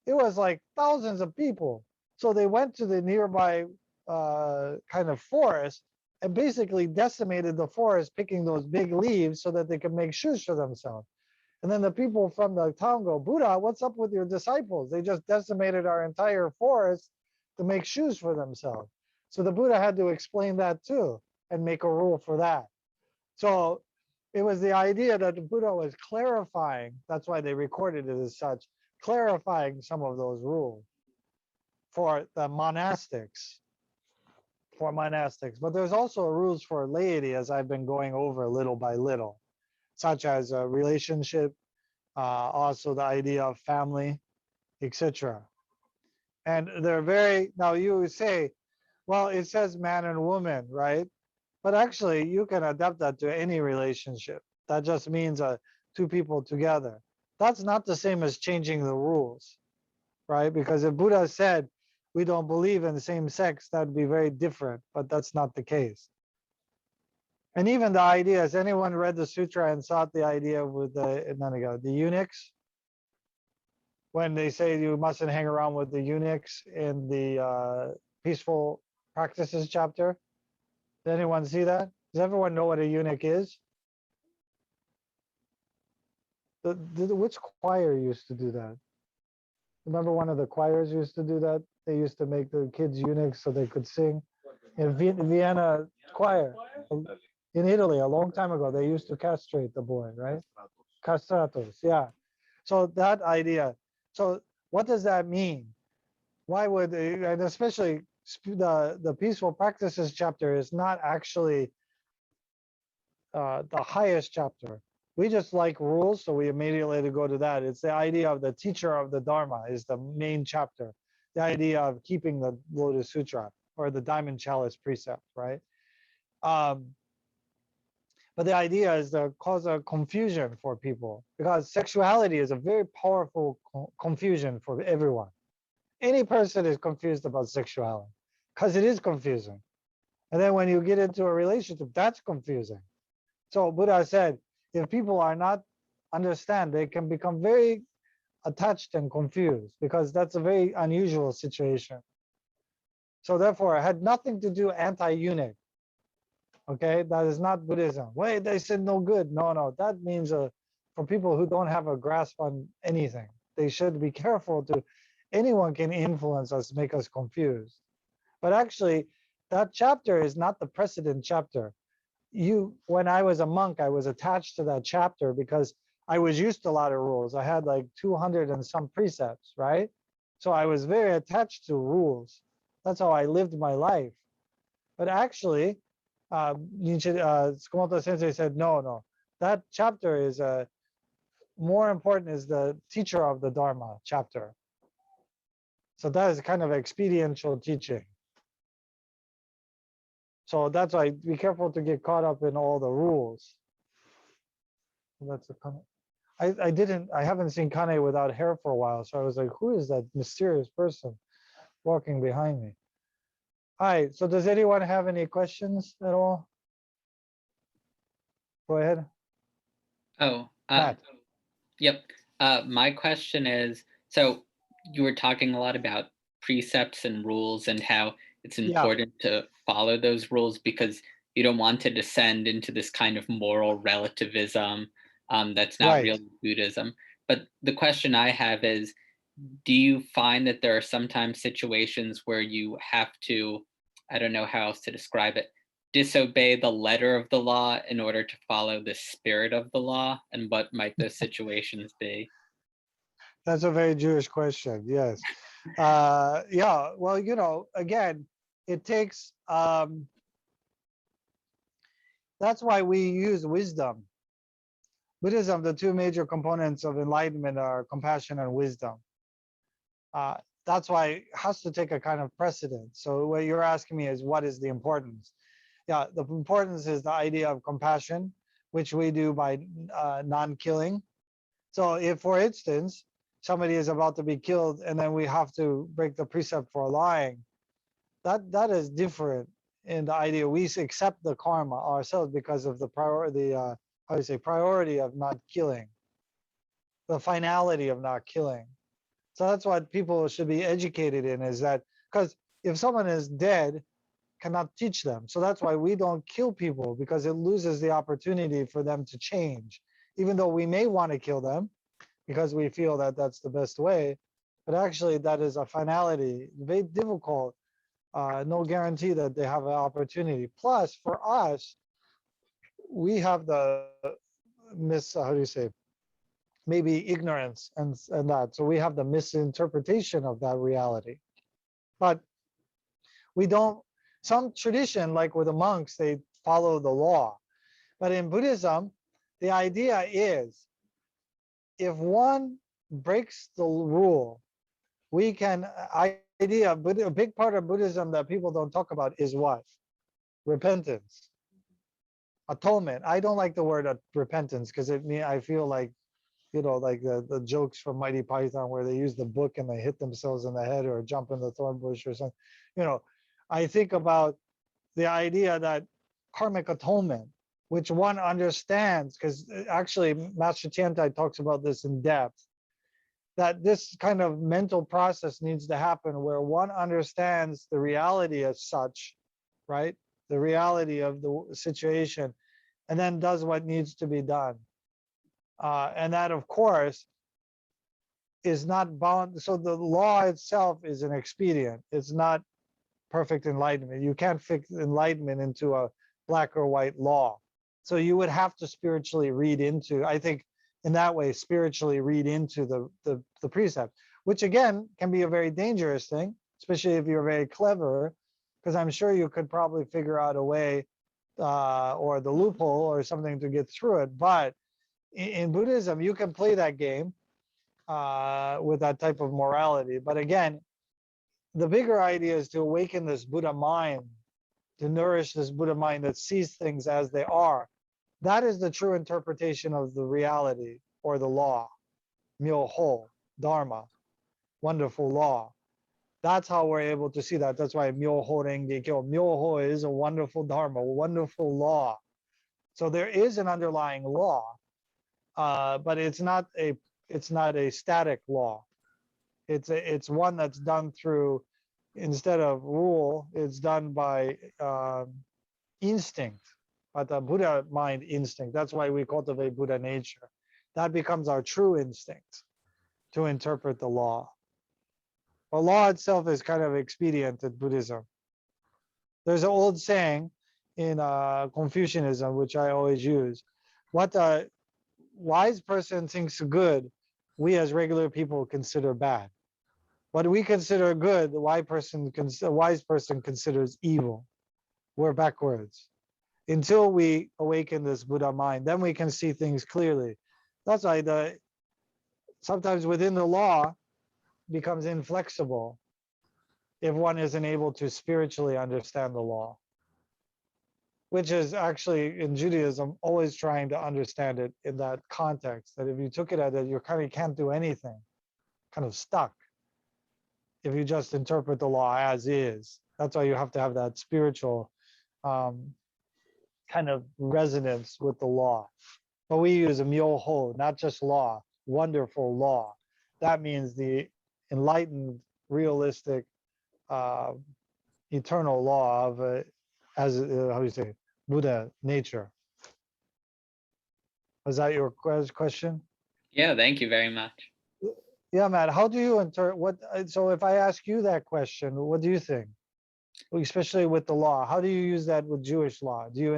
A: It was like thousands of people. So they went to the nearby kind of forest and basically decimated the forest, picking those big leaves so that they could make shoes for themselves. And then the people from the town go, Buddha, what's up with your disciples? They just decimated our entire forest to make shoes for themselves. So the Buddha had to explain that too and make a rule for that. So it was the idea that the Buddha was clarifying, that's why they recorded it as such, clarifying some of those rules for the monastics. But there's also rules for laity, as I've been going over little by little, such as a relationship, also the idea of family, etc. And they're very, now you would say, well, it says man and woman, right? But actually, you can adapt that to any relationship. That just means two people together. That's not the same as changing the rules, right? Because if Buddha said, we don't believe in same sex, that'd be very different, but that's not the case. And even the idea, has anyone read the sutra and thought the idea with the eunuchs? When they say you mustn't hang around with the eunuchs in the peaceful practices chapter? Did anyone see that? Does everyone know what a eunuch is? Which choir used to do that? Remember one of the choirs used to do that? They used to make the kids eunuchs so they could sing. In Vienna choir, in Italy, a long time ago, they used to castrate the boy, right? Castratos, yeah. So that idea. So what does that mean? Why would they, and especially the peaceful practices chapter is not actually the highest chapter. We just like rules, so we immediately go to that. It's the idea of the teacher of the Dharma is the main chapter. The idea of keeping the Lotus Sutra or the Diamond Chalice precept, right? But the idea is to cause a confusion for people because sexuality is a very powerful confusion for everyone. Any person is confused about sexuality because it is confusing. And then when you get into a relationship, that's confusing. So Buddha said, if people are not understand, they can become very attached and confused because that's a very unusual situation. So therefore, it had nothing to do anti-eunuch. Okay, that is not Buddhism. Wait, they said no good. No, that means for people who don't have a grasp on anything, they should be careful to anyone can influence us, make us confused. But actually, that chapter is not the precedent chapter. When I was a monk, I was attached to that chapter because I was used to a lot of rules. I had like 200 and some precepts, right? So I was very attached to rules. That's how I lived my life. But actually, Tsukumoto Sensei said, no, that chapter is more important is the teacher of the Dharma chapter. So that is kind of experiential teaching. So that's why be careful to get caught up in all the rules. That's a comment. I haven't seen Kane without hair for a while. So I was like, who is that mysterious person walking behind me? All right, so does anyone have any questions at all? Go ahead.
B: Oh,
A: Matt.
B: yep. My question is, so you were talking a lot about precepts and rules and how it's important to follow those rules because you don't want to descend into this kind of moral relativism that's not
A: Right.
B: really Buddhism. But the question I have is, do you find that there are sometimes situations where you have to, I don't know how else to describe it, disobey the letter of the law in order to follow the spirit of the law? And what might those situations be?
A: That's a very Jewish question. Yes. Yeah. Well, again, it takes. That's why we use wisdom. Buddhism, the two major components of enlightenment are compassion and wisdom. That's why it has to take a kind of precedent. So what you're asking me is, what is the importance? Yeah, the importance is the idea of compassion, which we do by non-killing. So if, for instance, somebody is about to be killed and then we have to break the precept for lying, that is different in the idea. We accept the karma ourselves because of the priority, priority of not killing, the finality of not killing. So that's what people should be educated in, is that because if someone is dead, cannot teach them. So that's why we don't kill people, because it loses the opportunity for them to change. Even though we may want to kill them because we feel that that's the best way, but actually that is a finality, very difficult. No guarantee that they have an opportunity. Plus, for us, we have the maybe ignorance and that. So we have the misinterpretation of that reality. But we don't, some tradition, like with the monks, they follow the law. But in Buddhism, the idea is, if one breaks the rule, we can, but a big part of Buddhism that people don't talk about is what? Repentance. Atonement. I don't like the word repentance because I feel like, like the jokes from Mighty Python where they use the book and they hit themselves in the head or jump in the thorn bush or something. I think about the idea that karmic atonement, which one understands, because actually Master Tiantai talks about this in depth, that this kind of mental process needs to happen where one understands the reality as such, right? The reality of the situation, and then does what needs to be done. And that, of course, is not bound. So the law itself is an expedient. It's not perfect enlightenment. You can't fix enlightenment into a black or white law. So you would have to spiritually read into, I think, in that way, spiritually read into the precept, which again can be a very dangerous thing, especially if you're very clever, because I'm sure you could probably figure out a way or the loophole or something to get through it. But in Buddhism, you can play that game with that type of morality. But again, the bigger idea is to awaken this Buddha mind, to nourish this Buddha mind that sees things as they are. That is the true interpretation of the reality or the law, myoho, dharma, wonderful law. That's how we're able to see that. That's why myoho renge kyo. Myoho is a wonderful dharma, a wonderful law. So there is an underlying law, but it's not a static law. It's one that's done through, instead of rule, it's done by instinct, but the Buddha mind instinct. That's why we cultivate Buddha nature. That becomes our true instinct to interpret the law. But law itself is kind of expedient in Buddhism. There's an old saying in Confucianism, which I always use. What a wise person thinks good, we as regular people consider bad. What we consider good, the wise person considers evil. We're backwards. Until we awaken this Buddha mind, then we can see things clearly. That's why sometimes within the law becomes inflexible if one isn't able to spiritually understand the law, which is actually in Judaism always trying to understand it in that context, that if you took it at it, you kind of can't do anything, kind of stuck if you just interpret the law as is. That's why you have to have that spiritual kind of resonance with the law. But we use a myoho, not just law, wonderful law. That means the enlightened, realistic, eternal law of, as how do you say, Buddha nature. Was that your question?
B: Yeah, thank you very much.
A: Yeah, Matt, how do you so if I ask you that question, what do you think? Especially with the law, how do you use that with Jewish law? Do you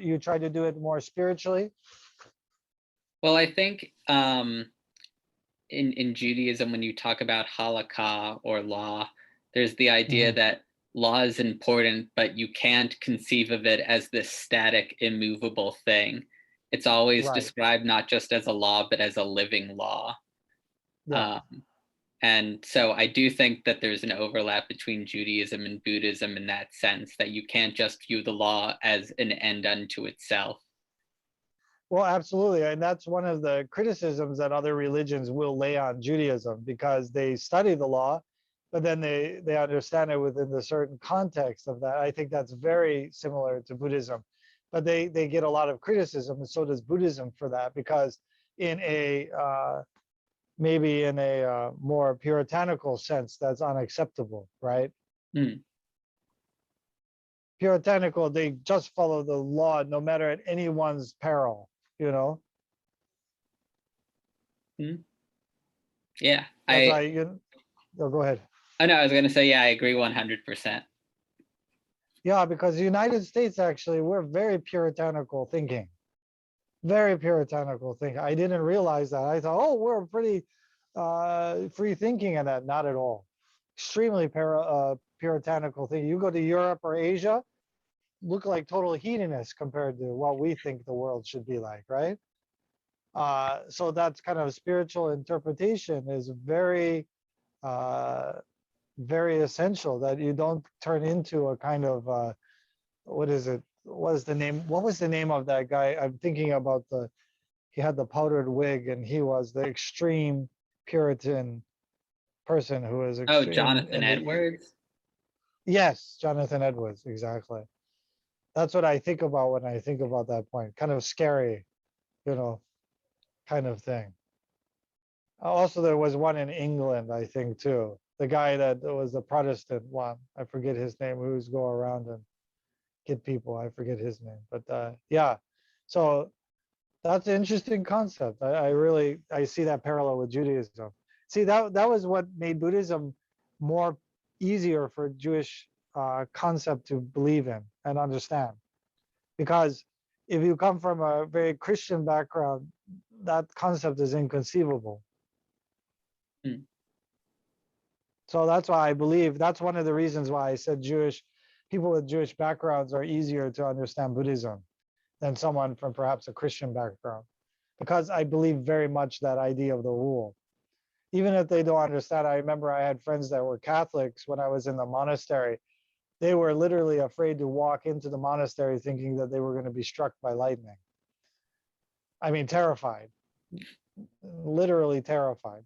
A: you try to do it more spiritually?
B: Well, I think in Judaism, when you talk about halakha or law, there's the idea that law is important, but you can't conceive of it as this static, immovable thing. It's always described not just as a law, but as a living law.
A: Yeah.
B: And so I do think that there's an overlap between Judaism and Buddhism in that sense, that you can't just view the law as an end unto itself.
A: Well, absolutely. And that's one of the criticisms that other religions will lay on Judaism, because they study the law, but then they understand it within the certain context of that. I think that's very similar to Buddhism, but they get a lot of criticism, and so does Buddhism for that, because in a maybe in a more puritanical sense, that's unacceptable, right? Puritanical, they just follow the law no matter at anyone's peril, you know?
B: Yeah.
A: That's why go ahead.
B: Oh, no, I was going to say, yeah, I agree 100%.
A: Yeah, because the United States, actually, we're very puritanical thinking. Very puritanical thinking. I didn't realize that. I thought, oh, we're pretty free thinking, and that not at all. Extremely puritanical thinking. You go to Europe or Asia, look like total hedonists compared to what we think the world should be like, right? So that's kind of spiritual interpretation is very, very essential, that you don't turn into a kind of, what is it? What is the name? What was the name of that guy? I'm thinking about he had the powdered wig, and he was the extreme Puritan person who was extreme.
B: Oh, Jonathan Edwards?
A: Yes, Jonathan Edwards, exactly. That's what I think about when I think about that point. Kind of scary, you know, kind of thing. Also, there was one in England, I think, too. The guy that was the Protestant one, I forget his name, who was go around and get people. I forget his name, but yeah. So that's an interesting concept. I see that parallel with Judaism. See, that was what made Buddhism more easier for Jewish concept to believe in and understand. Because if you come from a very Christian background, that concept is inconceivable. So that's why I believe, that's one of the reasons why I said people with Jewish backgrounds are easier to understand Buddhism than someone from perhaps a Christian background, because I believe very much that idea of the rule. Even if they don't understand, I remember I had friends that were Catholics when I was in the monastery. They were literally afraid to walk into the monastery thinking that they were going to be struck by lightning. I mean, terrified, literally terrified.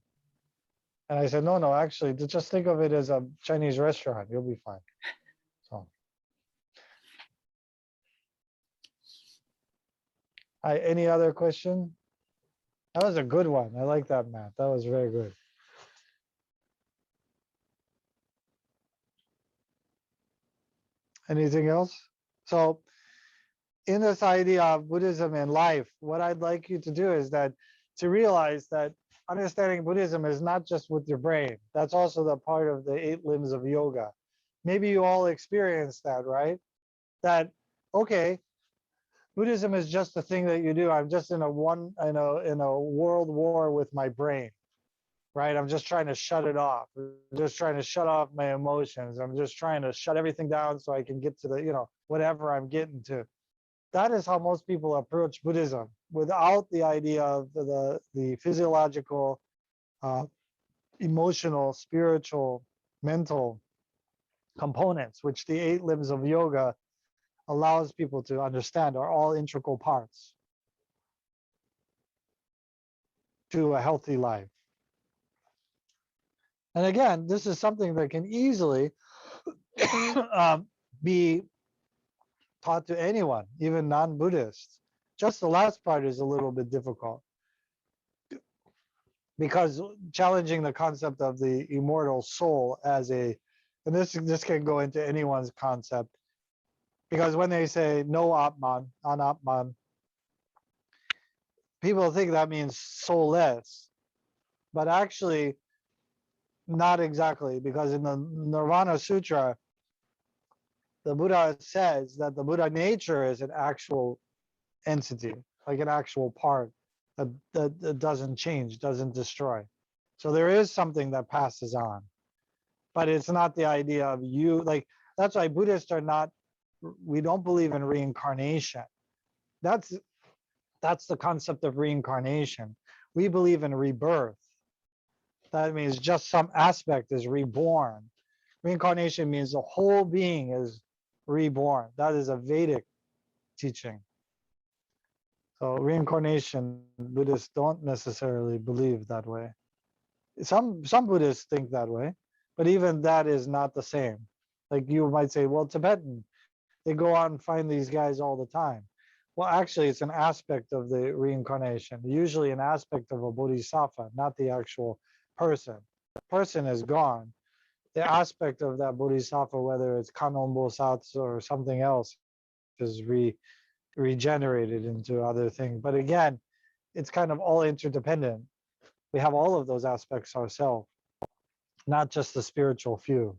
A: And I said, no, actually, just think of it as a Chinese restaurant. You'll be fine. So, any other question? That was a good one. I like that, Matt. That was very good. Anything else? So, in this idea of Buddhism in life, what I'd like you to do is to realize that understanding Buddhism is not just with your brain. That's also the part of the 8 limbs of yoga. Maybe you all experienced that, right? That, okay, Buddhism is just a thing that you do. I'm just in a world war with my brain, right? I'm just trying to shut it off. I'm just trying to shut off my emotions. I'm just trying to shut everything down so I can get to the, whatever I'm getting to. That is how most people approach Buddhism, without the idea of the physiological, emotional, spiritual, mental components, which the 8 limbs of yoga allows people to understand are all integral parts to a healthy life. And again, this is something that can easily be taught to anyone, even non-Buddhists. Just the last part is a little bit difficult, because challenging the concept of the immortal soul as and this can go into anyone's concept, because when they say no Atman, anatman, people think that means soulless, but actually not exactly, because in the Nirvana Sutra, the Buddha says that the Buddha nature is an actual entity, like an actual part that doesn't change, doesn't destroy. So there is something that passes on, but it's not the idea of you. Like, that's why Buddhists we don't believe in reincarnation. That's the concept of reincarnation. We believe in rebirth. That means just some aspect is reborn. Reincarnation means the whole being is reborn. That is a Vedic teaching. So reincarnation, Buddhists don't necessarily believe that way. Some Buddhists think that way, but even that is not the same. Like, you might say, well, Tibetan, they go out and find these guys all the time. Well, actually, it's an aspect of the reincarnation, usually an aspect of a bodhisattva, not the actual person. The person is gone. The aspect of that bodhisattva, whether it's Kanon Bosatsu or something else, is regenerated into other things. But again, it's kind of all interdependent. We have all of those aspects ourselves, not just the spiritual few,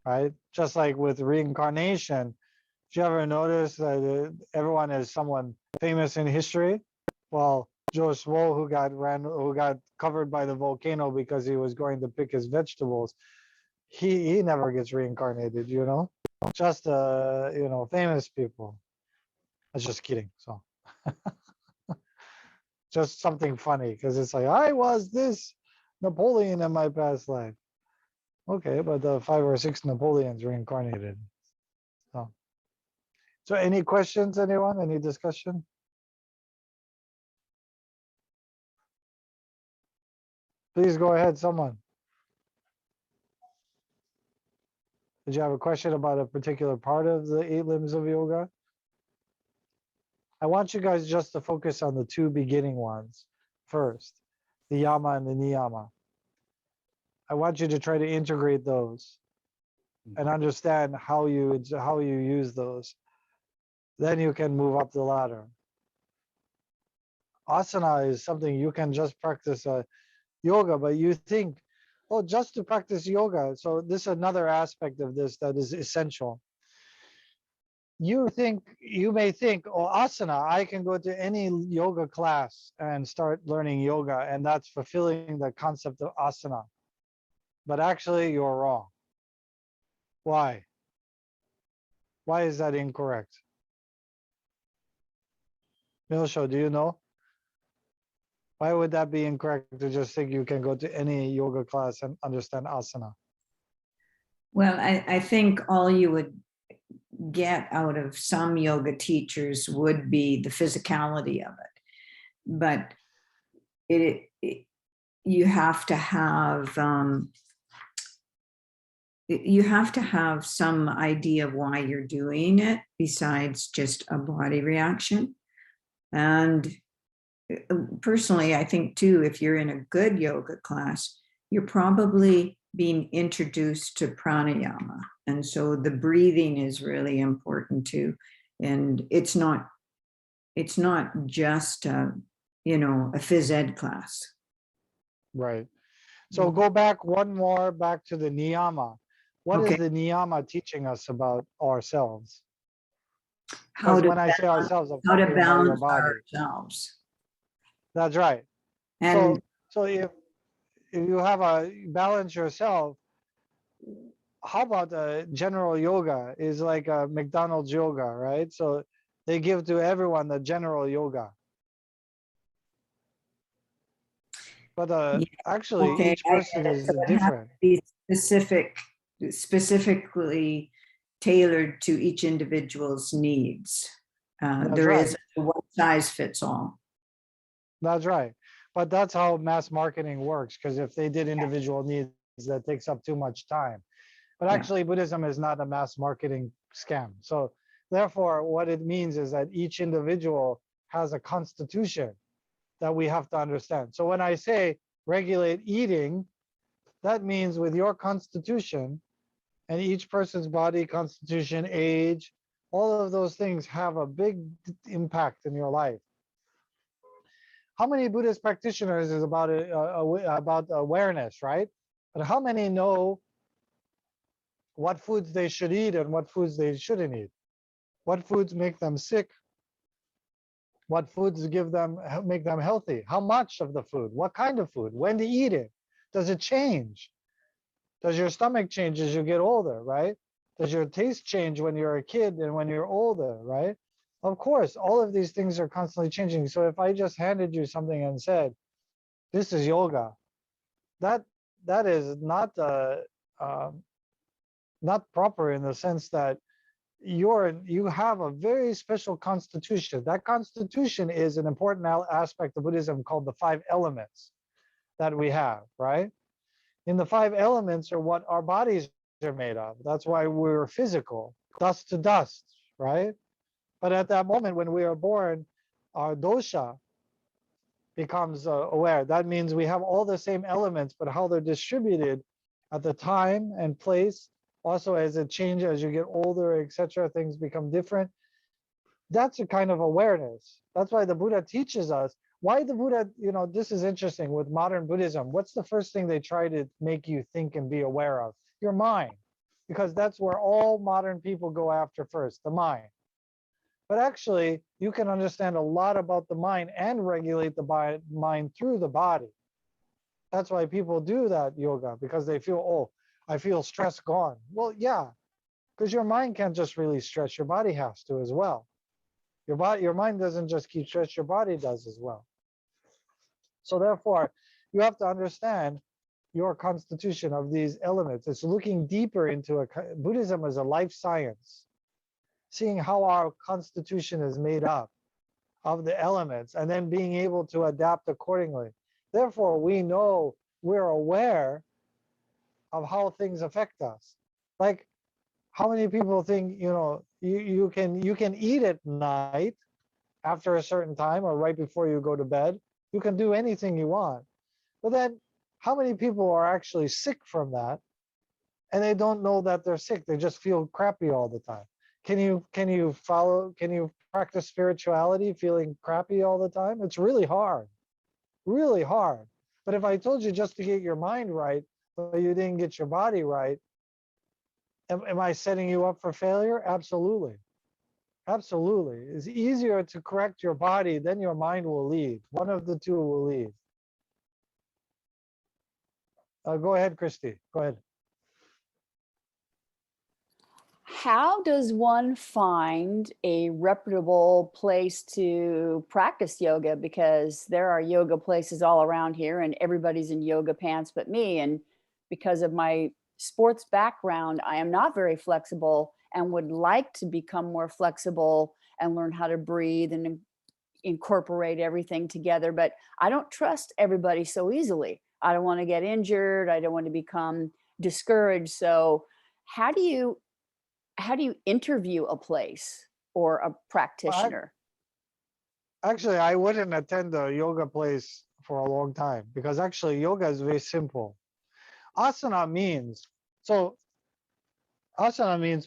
A: right? Just like with reincarnation, did you ever notice that everyone is someone famous in history? Well, Joe Schmo, who got covered by the volcano because he was going to pick his vegetables, he never gets reincarnated, just famous people. I was just kidding. So just something funny, because it's like, I was this Napoleon in my past life. Okay, but the 5 or 6 Napoleons reincarnated. So any questions, anyone? Any discussion? Please go ahead, someone. Did you have a question about a particular part of the 8 limbs of yoga? I want you guys just to focus on the 2 beginning ones first, the yama and the niyama. I want you to try to integrate those and understand how you use those. Then you can move up the ladder. Asana is something you can just practice yoga, but you think, oh, just to practice yoga. So this is another aspect of this that is essential. You may think, oh, asana, I can go to any yoga class and start learning yoga, and that's fulfilling the concept of asana. But actually, you're wrong. Why? Why is that incorrect? Milsho, do you know? Why would that be incorrect to just think you can go to any yoga class and understand asana?
C: Well, I think all you would get out of some yoga teachers would be the physicality of it. But you have to have some idea of why you're doing it besides just a body reaction. And personally, I think too, if you're in a good yoga class, you're probably being introduced to pranayama. And so the breathing is really important too. And it's not just a phys ed class.
A: Right. So go back one more back to the niyama. What is
C: Okay.
A: the niyama teaching us about ourselves?
C: How
A: Because
C: to
A: when I say
C: balance,
A: ourselves, I'm
C: how to
A: talking about your
C: balance
A: body.
C: ourselves.
A: That's right.
C: And
A: So if you have a balance yourself, how about general yoga is like a McDonald's yoga, right? So they give to everyone the general yoga. But
C: yeah,
A: actually,
C: okay,
A: each
C: I get
A: person
C: it.
A: is
C: So it has
A: different.
C: to be specifically tailored to each individual's needs.
A: That's
C: There
A: right.
C: isn't a one size fits all.
A: That's right. But that's how mass marketing works, because if they did individual needs, that takes up too much time. But
C: Yeah.
A: actually, Buddhism is not a mass marketing scam. So therefore, what it means is that each individual has a constitution that we have to understand. So when I say regulate eating, that means with your constitution and each person's body, constitution, age, all of those things have a big impact in your life. How many Buddhist practitioners is about awareness, right? But how many know what foods they should eat and what foods they shouldn't eat? What foods make them sick? What foods make them healthy? How much of the food? What kind of food? When to eat it? Does it change? Does your stomach change as you get older, right? Does your taste change when you're a kid and when you're older, right? Of course, all of these things are constantly changing. So if I just handed you something and said, this is yoga, that that is uh, not proper in the sense that you have a very special constitution. That constitution is an important aspect of Buddhism called the 5 elements that we have, right? In the 5 elements are what our bodies are made of. That's why we're physical, dust to dust, right? But at that moment when we are born, our dosha becomes aware. That means we have all the same elements, but how they're distributed at the time and place, also as it changes, as you get older, etc., things become different. That's a kind of awareness. That's why the Buddha teaches us. Why the Buddha, this is interesting with modern Buddhism. What's the first thing they try to make you think and be aware of? Your mind, because that's where all modern people go after first, the mind. But actually, you can understand a lot about the mind and regulate the mind through the body. That's why people do that yoga, because they feel, oh, I feel stress gone. Well, yeah, because your mind can't just release stress. Your body has to as well. Your mind doesn't just keep stress, your body does as well. So therefore, you have to understand your constitution of these elements. It's looking deeper into Buddhism as a life science, seeing how our constitution is made up of the elements and then being able to adapt accordingly. Therefore, we're aware of how things affect us. Like, how many people think, you can eat at night after a certain time or right before you go to bed? You can do anything you want. But then how many people are actually sick from that and they don't know that they're sick? They just feel crappy all the time. Can you practice spirituality feeling crappy all the time? It's really hard. Really hard. But if I told you just to get your mind right, but you didn't get your body right, am I setting you up for failure? Absolutely. Absolutely. It's easier to correct your body, then your mind will lead. One of the two will lead. Go ahead, Christy. Go ahead.
F: How does one find a reputable place to practice yoga? Because there are yoga places all around here and everybody's in yoga pants but me. And because of my sports background, I am not very flexible and would like to become more flexible and learn how to breathe and incorporate everything together. But I don't trust everybody so easily. I don't want to get injured. I don't want to become discouraged. So how do you interview a place or a practitioner?
A: Actually, I wouldn't attend a yoga place for a long time because actually yoga is very simple. Asana means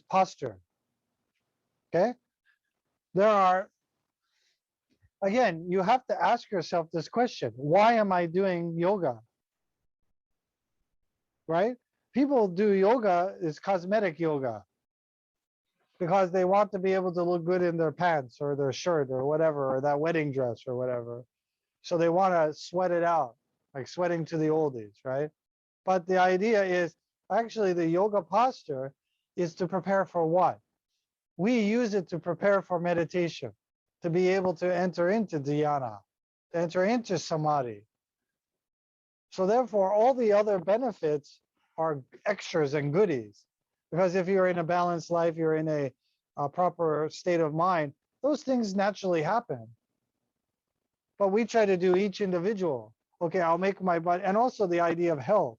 A: posture. Okay. Again, you have to ask yourself this question: why am I doing yoga? right? People do yoga is cosmetic yoga because they want to be able to look good in their pants or their shirt or whatever, or that wedding dress or whatever. So they want to sweat it out, like sweating to the oldies, right? But the idea is actually the yoga posture is to prepare for what? We use it to prepare for meditation, to be able to enter into dhyana, to enter into samadhi. So therefore, all the other benefits are extras and goodies. Because if you're in a balanced life, you're in a proper state of mind, those things naturally happen. But we try to do each individual. Okay, I'll make my body, and also the idea of health.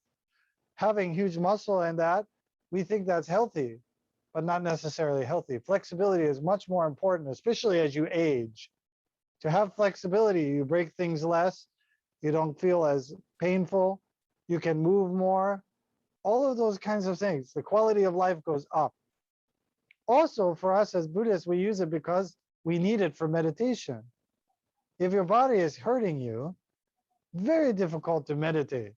A: Having huge muscle and that, we think that's healthy, but not necessarily healthy. Flexibility is much more important, especially as you age. To have flexibility, you break things less, you don't feel as painful, you can move more, all of those kinds of things. The quality of life goes up. Also, for us as Buddhists, we use it because we need it for meditation. If your body is hurting you, very difficult to meditate.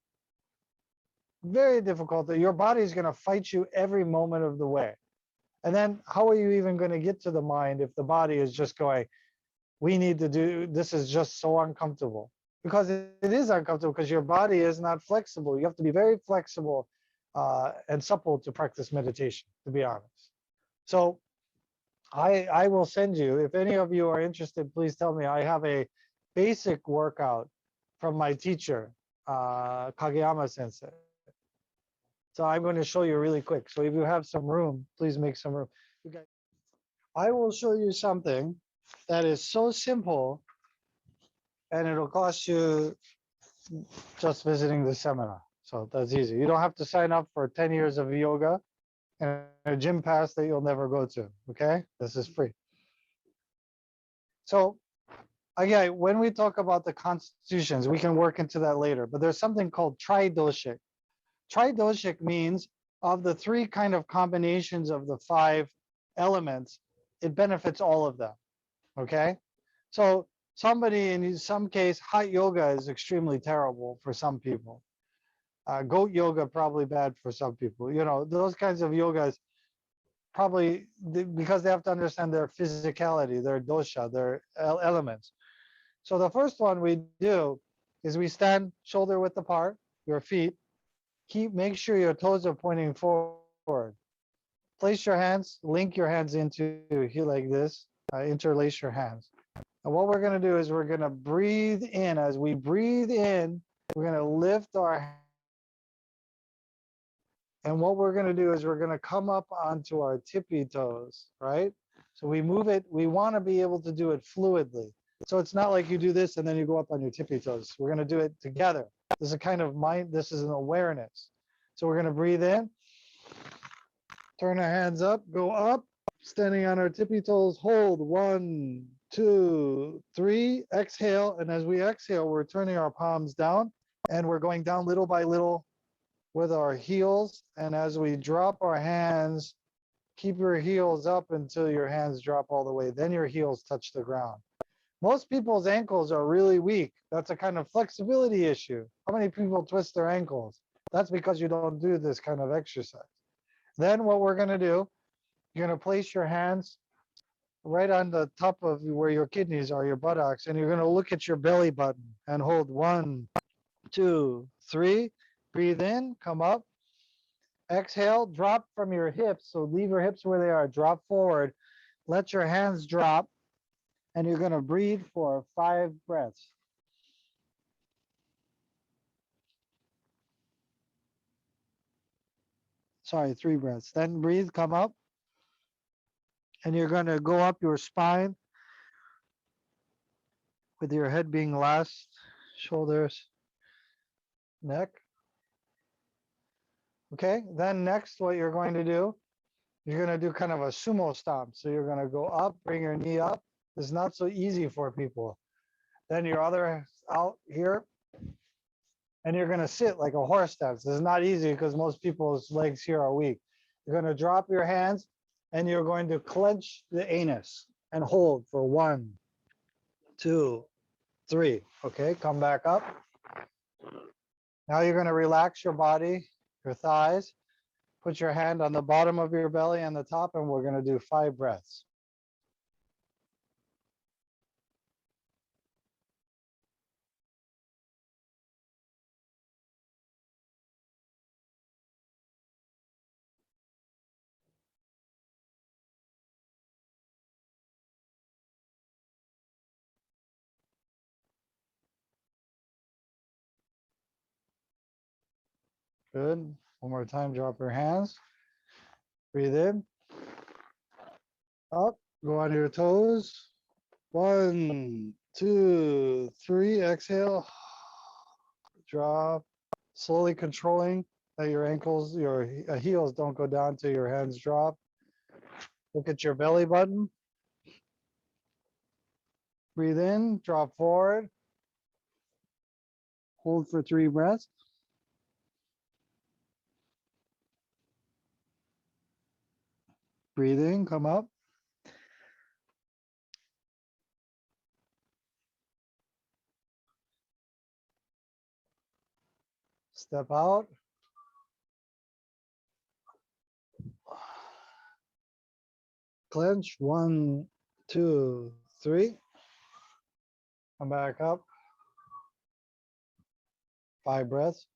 A: Very difficult. Your body is going to fight you every moment of the way. And then how are you even going to get to the mind if the body is just going, we need to do, this is just so uncomfortable? Because it is uncomfortable because your body is not flexible. You have to be very flexible and supple to practice meditation, to be honest. So I will send you, if any of you are interested, please tell me. I have a basic workout from my teacher, Kageyama Sensei. So I'm going to show you really quick. So if you have some room, please make some room. You guys, I will show you something that is so simple, and it'll cost you just visiting the seminar. So that's easy. You don't have to sign up for 10 years of yoga and a gym pass that you'll never go to. Okay, this is free. So again, when we talk about the constitutions, we can work into that later, but there's something called tridoshik. Tridoshik means of the three kind of combinations of the 5 elements, it benefits all of them. Okay, so somebody in some case, hot yoga is extremely terrible for some people. Goat yoga probably bad for some people. You know, those kinds of yogas probably because they have to understand their physicality, their dosha, their elements. So the first one we do is we stand shoulder width apart, your feet. Make sure your toes are pointing forward. Place your hands, link your hands into here like this, interlace your hands. And what we're going to do is we're going to breathe in. As we breathe in, we're going to lift our. And what we're going to do is we're going to come up onto our tippy toes, right? So we move it. We want to be able to do it fluidly. So it's not like you do this and then you go up on your tippy toes. We're going to do it together. This is a kind of mind. This is an awareness. So we're going to breathe in, turn our hands up, go up, standing on our tippy toes, hold 1, 2, 3, exhale. And as we exhale, we're turning our palms down and we're going down little by little with our heels. And as we drop our hands, keep your heels up until your hands drop all the way. Then your heels touch the ground. Most people's ankles are really weak. That's a kind of flexibility issue. How many people twist their ankles? That's because you don't do this kind of exercise. Then what we're going to do, you're going to place your hands right on the top of where your kidneys are, your buttocks, and you're going to look at your belly button and hold 1, 2, 3. Breathe in, come up. Exhale, drop from your hips. So leave your hips where they are, drop forward. Let your hands drop, and you're going to breathe for 5 breaths. Sorry, 3 breaths. Then breathe, come up. And you're going to go up your spine with your head being last, shoulders, neck. Okay, then next what you're going to do, you're going to do kind of a sumo stomp. So you're going to go up, bring your knee up. It's not so easy for people. Then your other out here, and you're going to sit like a horse stance. This is not easy because most people's legs here are weak. You're going to drop your hands and you're going to clench the anus and hold for 1, 2, 3. Okay, come back up. Now you're going to relax your body. your thighs. Put your hand on the bottom of your belly and the top, and we're going to do 5 breaths. Good. One more time, drop your hands. Breathe in. Up, go on your toes. 1, 2, 3, exhale. Drop, slowly controlling that your ankles, your heels don't go down till your hands drop. Look at your belly button. Breathe in, drop forward. Hold for 3 breaths. Breathe in, come up. Step out. Clench, 1, 2, 3. Come back up. 5 breaths.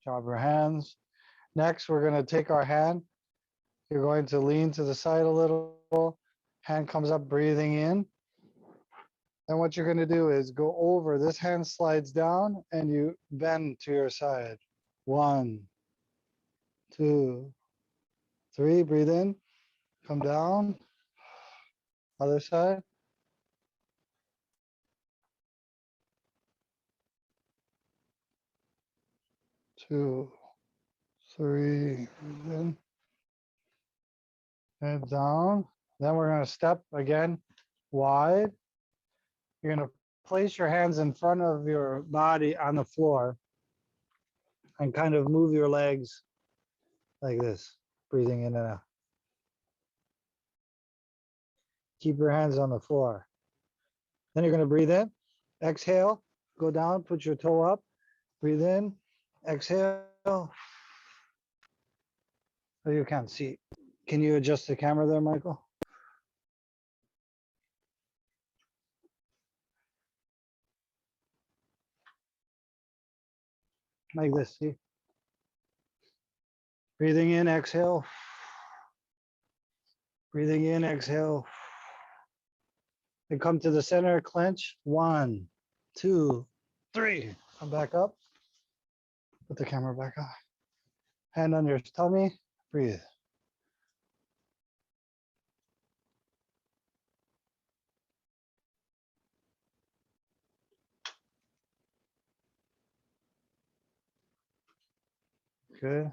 A: Drop your hands. Next, we're going to take our hand. You're going to lean to the side a little. Hand comes up, breathing in. And what you're going to do is go over. This hand slides down and you bend to your side. 1, 2, 3. Breathe in. Come down. Other side. 2, 3. Breathe in. Head down. Then we're going to step again wide. You're going to place your hands in front of your body on the floor and kind of move your legs like this, breathing in and out. Keep your hands on the floor. Then you're going to breathe in, exhale, go down, put your toe up, breathe in, exhale. Oh, you can't see. Can you adjust the camera there, Michael? Like this, see? Breathing in, exhale. Breathing in, exhale. And come to the center, clench. 1, 2, 3. Come back up. Put the camera back on. Hand on your tummy, breathe. Good.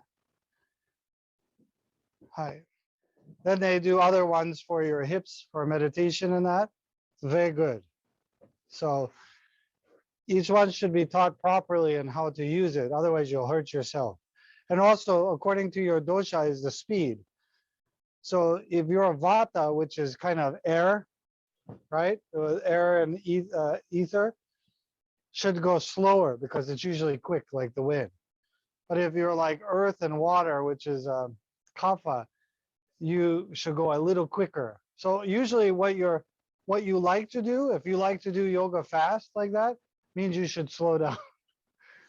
A: Hi. Then they do other ones for your hips for meditation and that. Very good. So each one should be taught properly and how to use it. Otherwise, you'll hurt yourself. And also, according to your dosha, is the speed. So if you're a vata, which is kind of air, right? Air and ether, should go slower because it's usually quick, like the wind. But if you're like earth and water, which is kapha, you should go a little quicker. So usually what you like to do, if you like to do yoga fast like that, means you should slow down.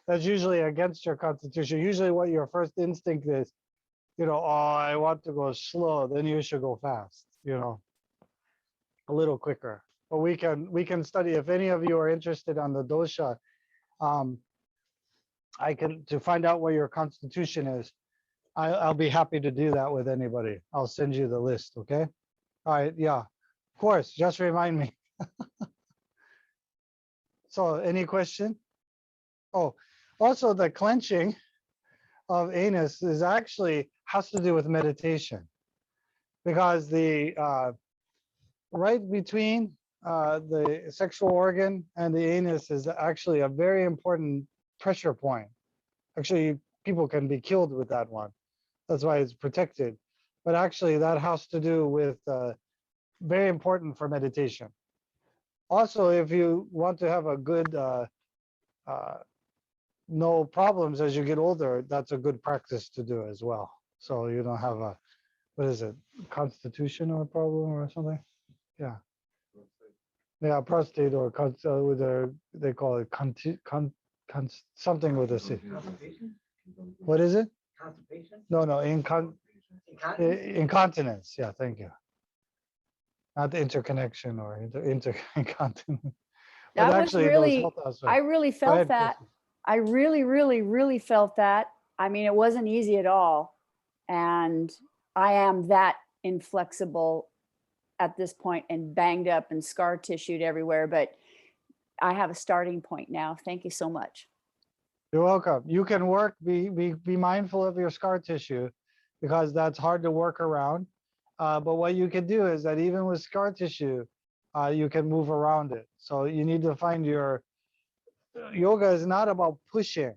A: That's usually against your constitution. Usually what your first instinct is, oh, I want to go slow, then you should go fast, a little quicker. But we can study, if any of you are interested on the dosha, to find out what your constitution is. I'll be happy to do that with anybody. I'll send you the list, okay? All right, yeah, of course, just remind me. So any question? Oh, also the clenching of anus is actually has to do with meditation, because the right between the sexual organ and the anus is actually a very important pressure point. Actually, people can be killed with that one. That's why it's protected. But actually, that has to do with very important for meditation. Also, if you want to have a good no problems as you get older, that's a good practice to do as well. So you don't have a, what is it, constitutional problem or something? Yeah. Yeah, prostate or with a, they call it something with a C.
E: Constipation?
A: What is it?
E: Constipation?
A: No,
E: Incontinence?
A: incontinence. Yeah, thank you. Not the interconnection or incontinence. But
F: That was
A: actually, those
F: really,
A: health aspects.
F: I really
A: Go
F: felt
A: ahead,
F: that.
A: Chrissy.
F: I really felt that. I mean, it wasn't easy at all. And I am that inflexible at this point and banged up and scar tissued everywhere, but I have a starting point now. Thank you so much.
A: You're welcome. You can work, be mindful of your scar tissue because that's hard to work around. But what you can do is that even with scar tissue, you can move around it. So you need to find your, yoga is not about pushing.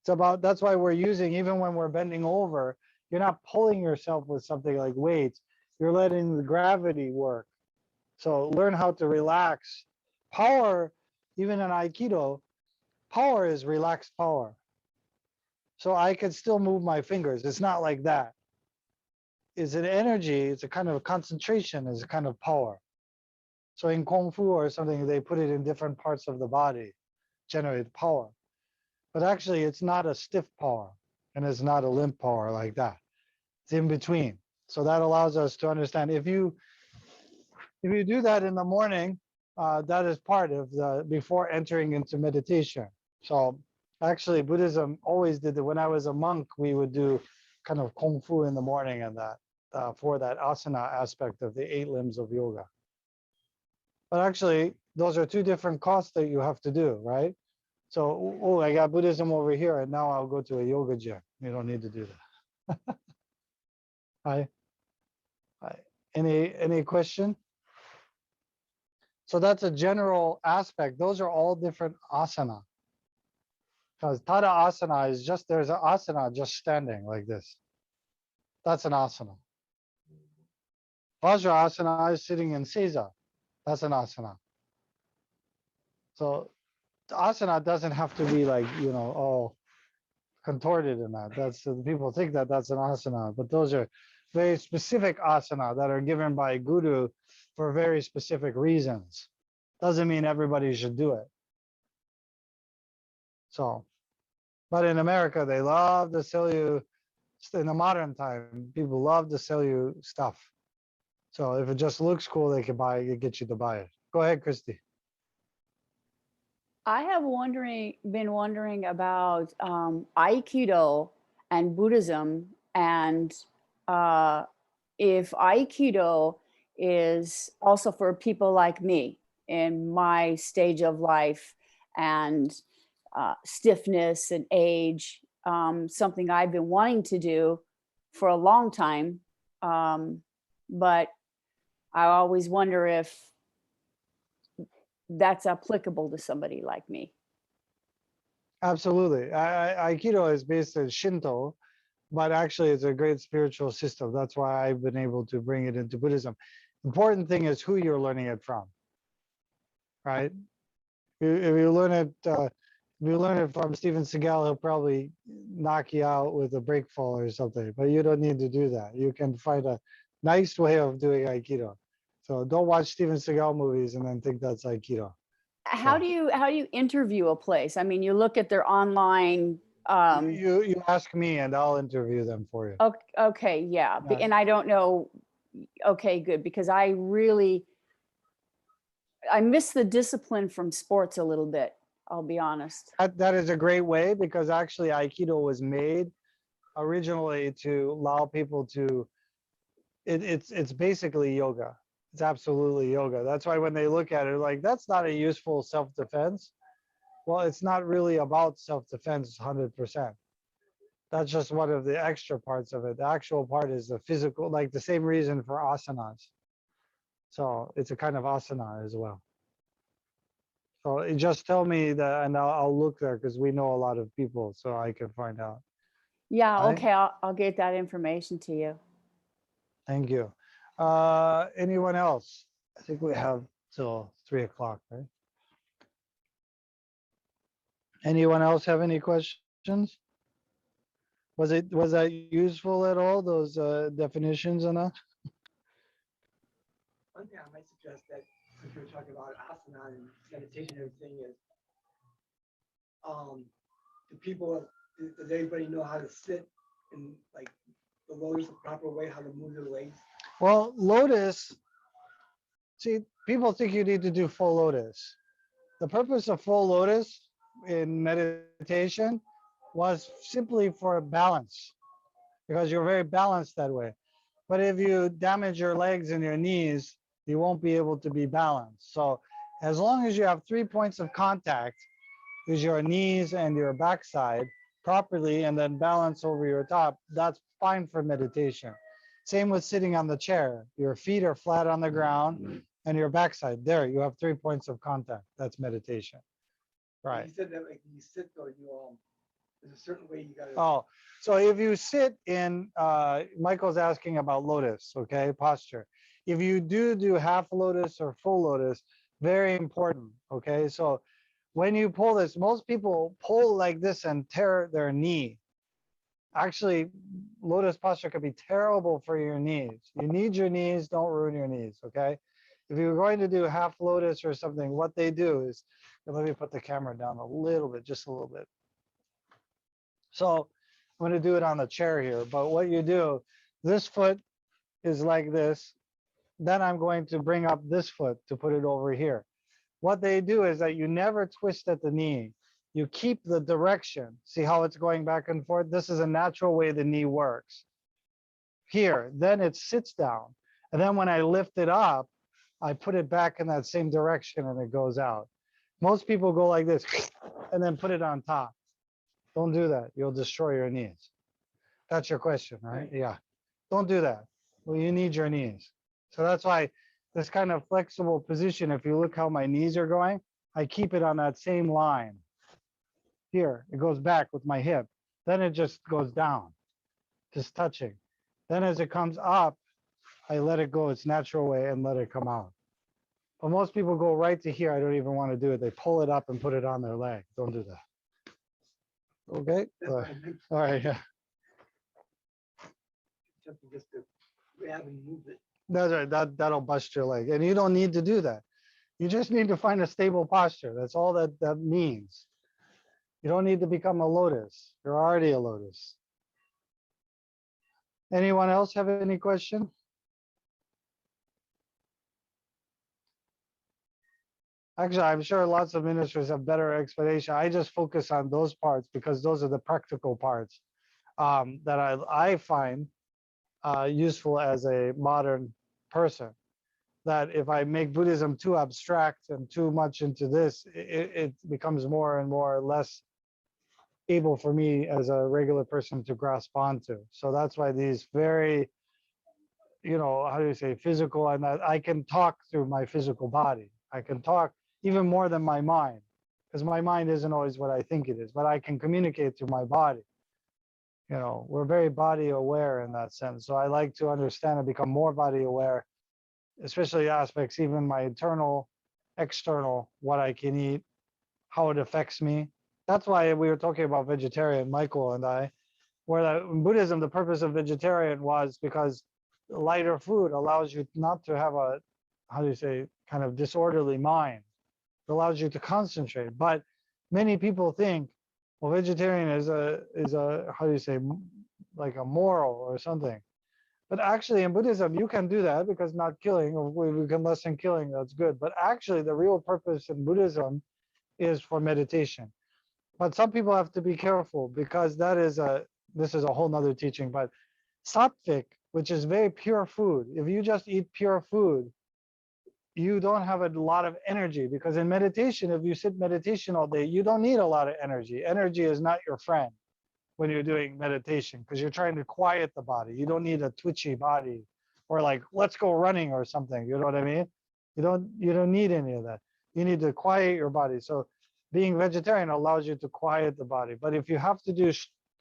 A: It's about, that's why we're using, even when we're bending over, you're not pulling yourself with something like weights. You're letting the gravity work. So learn how to relax. Power, even in Aikido, power is relaxed power. So I could still move my fingers. It's not like that. It's an energy, it's a kind of a concentration, is a kind of power. So in Kung Fu or something, they put it in different parts of the body, generate power. But actually, it's not a stiff power and it's not a limp power like that. It's in between. So that allows us to understand if you do that in the morning, that is part of the before entering into meditation. So actually, Buddhism always did that. When I was a monk, we would do kind of Kung Fu in the morning and that for that asana aspect of the 8 limbs of yoga. But actually, those are 2 different costs that you have to do, right? So, oh, I got Buddhism over here, and now I'll go to a yoga gym. You don't need to do that. Hi. Hi. Any question? So that's a general aspect. Those are all different asana. Because Tada asana is just, there's an asana just standing like this. That's an asana. Vajra asana is sitting in seiza. That's an asana. So the asana doesn't have to be like, all contorted in that. That's, people think that that's an asana, but those are very specific asana that are given by guru for very specific reasons. Doesn't mean everybody should do it. So, but in America, they love to sell you, in the modern time, people love to sell you stuff. So if it just looks cool, they can buy it, get you to buy it. Go ahead, Christy.
F: I have been wondering about Aikido and Buddhism, and if Aikido is also for people like me in my stage of life and stiffness and age, something I've been wanting to do for a long time, but I always wonder if that's applicable to somebody like me.
A: Absolutely. Aikido is based in Shinto, but actually it's a great spiritual system. That's why I've been able to bring it into Buddhism. Important thing is who you're learning it from, right? If you learn it from Steven Seagal, he'll probably knock you out with a break fall or something, but you don't need to do that. You can find a nice way of doing Aikido. So don't watch Steven Seagal movies and then think that's Aikido.
F: How do you interview a place? I mean, you look at their online.
A: You ask me and I'll interview them for you.
F: Okay, yeah.
A: Yeah.
F: And I don't know. Okay, good, because I miss the discipline from sports a little bit. I'll be honest.
A: That is a great way, because actually Aikido was made originally to allow people to, it's basically yoga. It's absolutely yoga. That's why when they look at it, like, that's not a useful self-defense. Well, it's not really about self-defense 100%. That's just one of the extra parts of it. The actual part is the physical, like the same reason for asanas. So it's a kind of asana as well. So it just tell me that, and I'll look there because we know a lot of people, so I can find out.
F: Yeah,
A: Right?
F: okay, I'll get that information to you.
A: Thank you. Anyone else? I think we have till 3 o'clock, right? Anyone else have any questions? Was that useful at all? Those definitions and that?
E: One thing I might suggest that since we're talking about asana and meditation and everything is, do people, does everybody know how to sit in like the lotus, the proper way, how to move their legs?
A: Well, lotus, see, people think you need to do full lotus. The purpose of full lotus in meditation was simply for balance, because you're very balanced that way. But if you damage your legs and your knees, you won't be able to be balanced. So as long as you have 3 points of contact, is your knees and your backside properly, and then balance over your top, that's fine for meditation. Same with sitting on the chair. Your feet are flat on the ground and your backside. There, you have 3 points of contact. That's meditation. Right.
E: You said that like you sit though, there's a certain way you gotta.
A: Oh, so if you sit in, Michael's asking about lotus, okay, posture. If you do half lotus or full lotus, very important, okay? So when you pull this, most people pull like this and tear their knee. Actually, lotus posture could be terrible for your knees. You need your knees, don't ruin your knees, okay? If you're going to do half lotus or something, what they do is, let me put the camera down a little bit, just a little bit. So I'm going to do it on the chair here, but what you do, this foot is like this. Then I'm going to bring up this foot to put it over here. What they do is that you never twist at the knee. You keep the direction. See how it's going back and forth? This is a natural way the knee works. Here, then it sits down. And then when I lift it up, I put it back in that same direction and it goes out. Most people go like this and then put it on top. Don't do that. You'll destroy your knees. That's your question, right? Yeah. Don't do that. Well, you need your knees. So that's why this kind of flexible position, if you look how my knees are going, I keep it on that same line. Here, it goes back with my hip. Then it just goes down, just touching. Then as it comes up, I let it go its natural way and let it come out. But most people go right to here. I don't even want to do it. They pull it up and put it on their leg. Don't do that. Okay? All right, yeah.
E: Something just to grab and move it.
A: That's right. That'll bust your leg. And you don't need to do that. You just need to find a stable posture. That's all that means. You don't need to become a lotus. You're already a lotus. Anyone else have any question? Actually, I'm sure lots of ministers have better explanation. I just focus on those parts because those are the practical parts that I find useful as a modern person. That if I make Buddhism too abstract and too much into this, it becomes more and more less able for me as a regular person to grasp onto. So that's why these very, how do you say, physical, and that I can talk through my physical body. I can talk even more than my mind, because my mind isn't always what I think it is, but I can communicate through my body. We're very body aware in that sense. So I like to understand and become more body aware, especially aspects, even my internal, external, what I can eat, how it affects me. That's why we were talking about vegetarian, Michael and I, where in Buddhism, the purpose of vegetarian was because lighter food allows you not to have a, how do you say, kind of disorderly mind. It allows you to concentrate. But many people think, well, vegetarian is a how do you say, like a moral or something. But actually in Buddhism, you can do that because not killing, or we can lessen killing, that's good. But actually the real purpose in Buddhism is for meditation. But some people have to be careful because this is a whole nother teaching, but sattvic, which is very pure food, if you just eat pure food, you don't have a lot of energy, because in meditation, if you sit meditation all day, you don't need a lot of energy. Energy is not your friend when you're doing meditation, because you're trying to quiet the body. You don't need a twitchy body or like, let's go running or something. You know what I mean? You don't need any of that. You need to quiet your body. So being vegetarian allows you to quiet the body. But if you have to do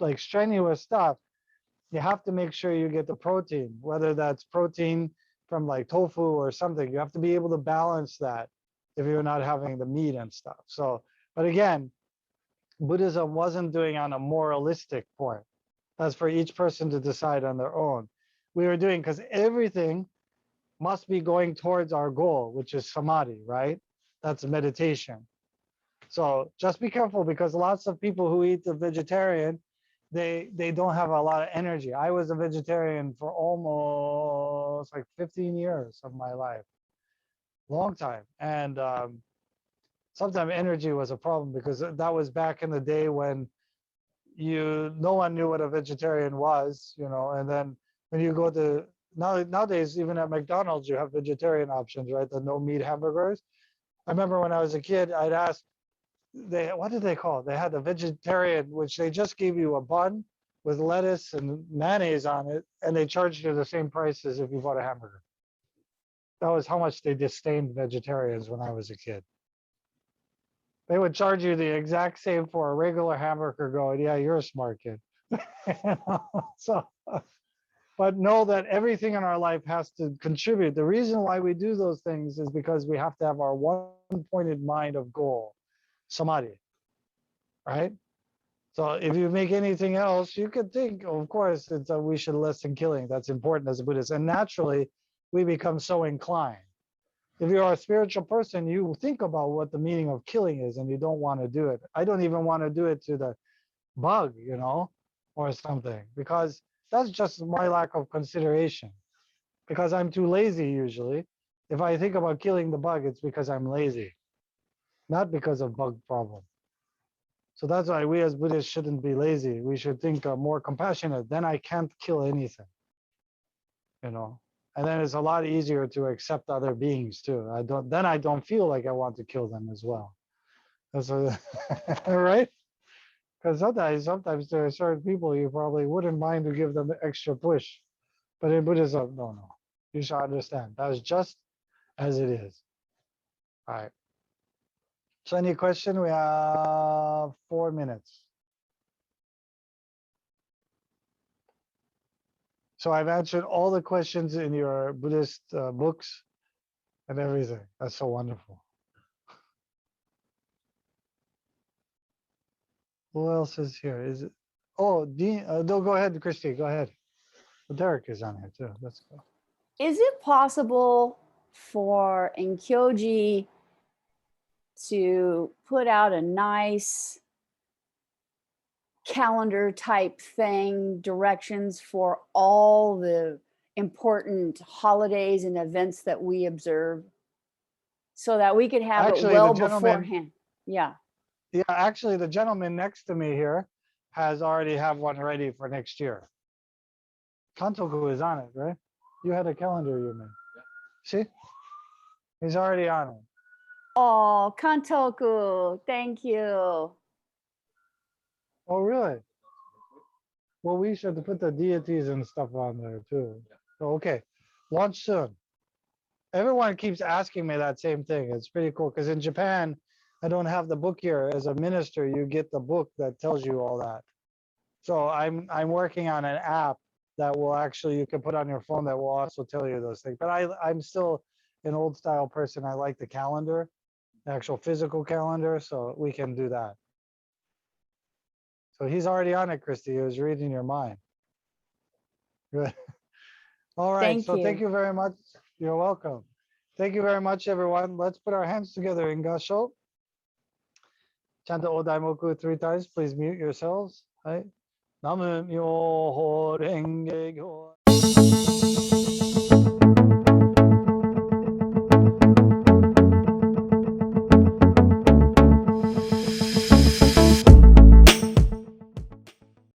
A: like strenuous stuff, you have to make sure you get the protein, whether that's protein from like tofu or something. You have to be able to balance that if you're not having the meat and stuff. So, but again, Buddhism wasn't doing on a moralistic point. That's for each person to decide on their own. We were doing because everything must be going towards our goal, which is samadhi, right? That's meditation. So just be careful, because lots of people who eat the vegetarian, they don't have a lot of energy. I was a vegetarian for almost like 15 years of my life, long time. And sometimes energy was a problem, because that was back in the day when no one knew what a vegetarian was, and then when you go to nowadays, even at McDonald's, you have vegetarian options, right? The no meat hamburgers. I remember when I was a kid, I'd ask, what did they call it? They had a vegetarian, which they just gave you a bun with lettuce and mayonnaise on it, and they charged you the same price as if you bought a hamburger. That was how much they disdained vegetarians when I was a kid. They would charge you the exact same for a regular hamburger, going, yeah, you're a smart kid. So, but know that everything in our life has to contribute. The reason why we do those things is because we have to have our one-pointed mind of goal, samadhi, right? So if you make anything else, you could think, of course, we should lessen killing. That's important as a Buddhist. And naturally, we become so inclined. If you're a spiritual person, you think about what the meaning of killing is, and you don't want to do it. I don't even want to do it to the bug, or something, because that's just my lack of consideration, because I'm too lazy usually. If I think about killing the bug, it's because I'm lazy, not because of bug problem. So that's why we as Buddhists shouldn't be lazy. We should think more compassionate. Then I can't kill anything, and then it's a lot easier to accept other beings too. Then I don't feel like I want to kill them as well. That's right? Because sometimes there are certain people you probably wouldn't mind to give them the extra push. But in Buddhism, no. You should understand. That is just as it is. All right. So any question? We have 4 minutes. So I've answered all the questions in your Buddhist books and everything. That's so wonderful. Who else is here? Is it? Oh, Dean. No, go ahead, Christy. Go ahead. Well, Derek is on here too. Let's go.
F: Is it possible for Enkyoji to put out a nice calendar type thing, directions for all the important holidays and events that we observe, so that we could have
A: Actually,
F: it well
A: the gentleman,
F: beforehand? Yeah.
A: Yeah, actually, the gentleman next to me here has already have one ready for next year. Kantoku is on it, right? You had a calendar you made. See? He's already on it.
F: Oh, Kantoku, thank you.
A: Oh, really? Well, we should put the deities and stuff on there too. So, okay, launch soon. Everyone keeps asking me that same thing. It's pretty cool, because in Japan, I don't have the book here. As a minister, you get the book that tells you all that. So I'm working on an app that will actually, you can put on your phone, that will also tell you those things. But I'm still an old style person. I like the calendar, the actual physical calendar, so we can do that. So he's already on it, Christy. He was reading your mind. Good. All right. Thank you very much. You're welcome. Thank you very much, everyone. Let's put our hands together in Gasho. Chant the Odaimoku 3 times. Please mute yourselves. Right? Namu Myoho Renge Kyo.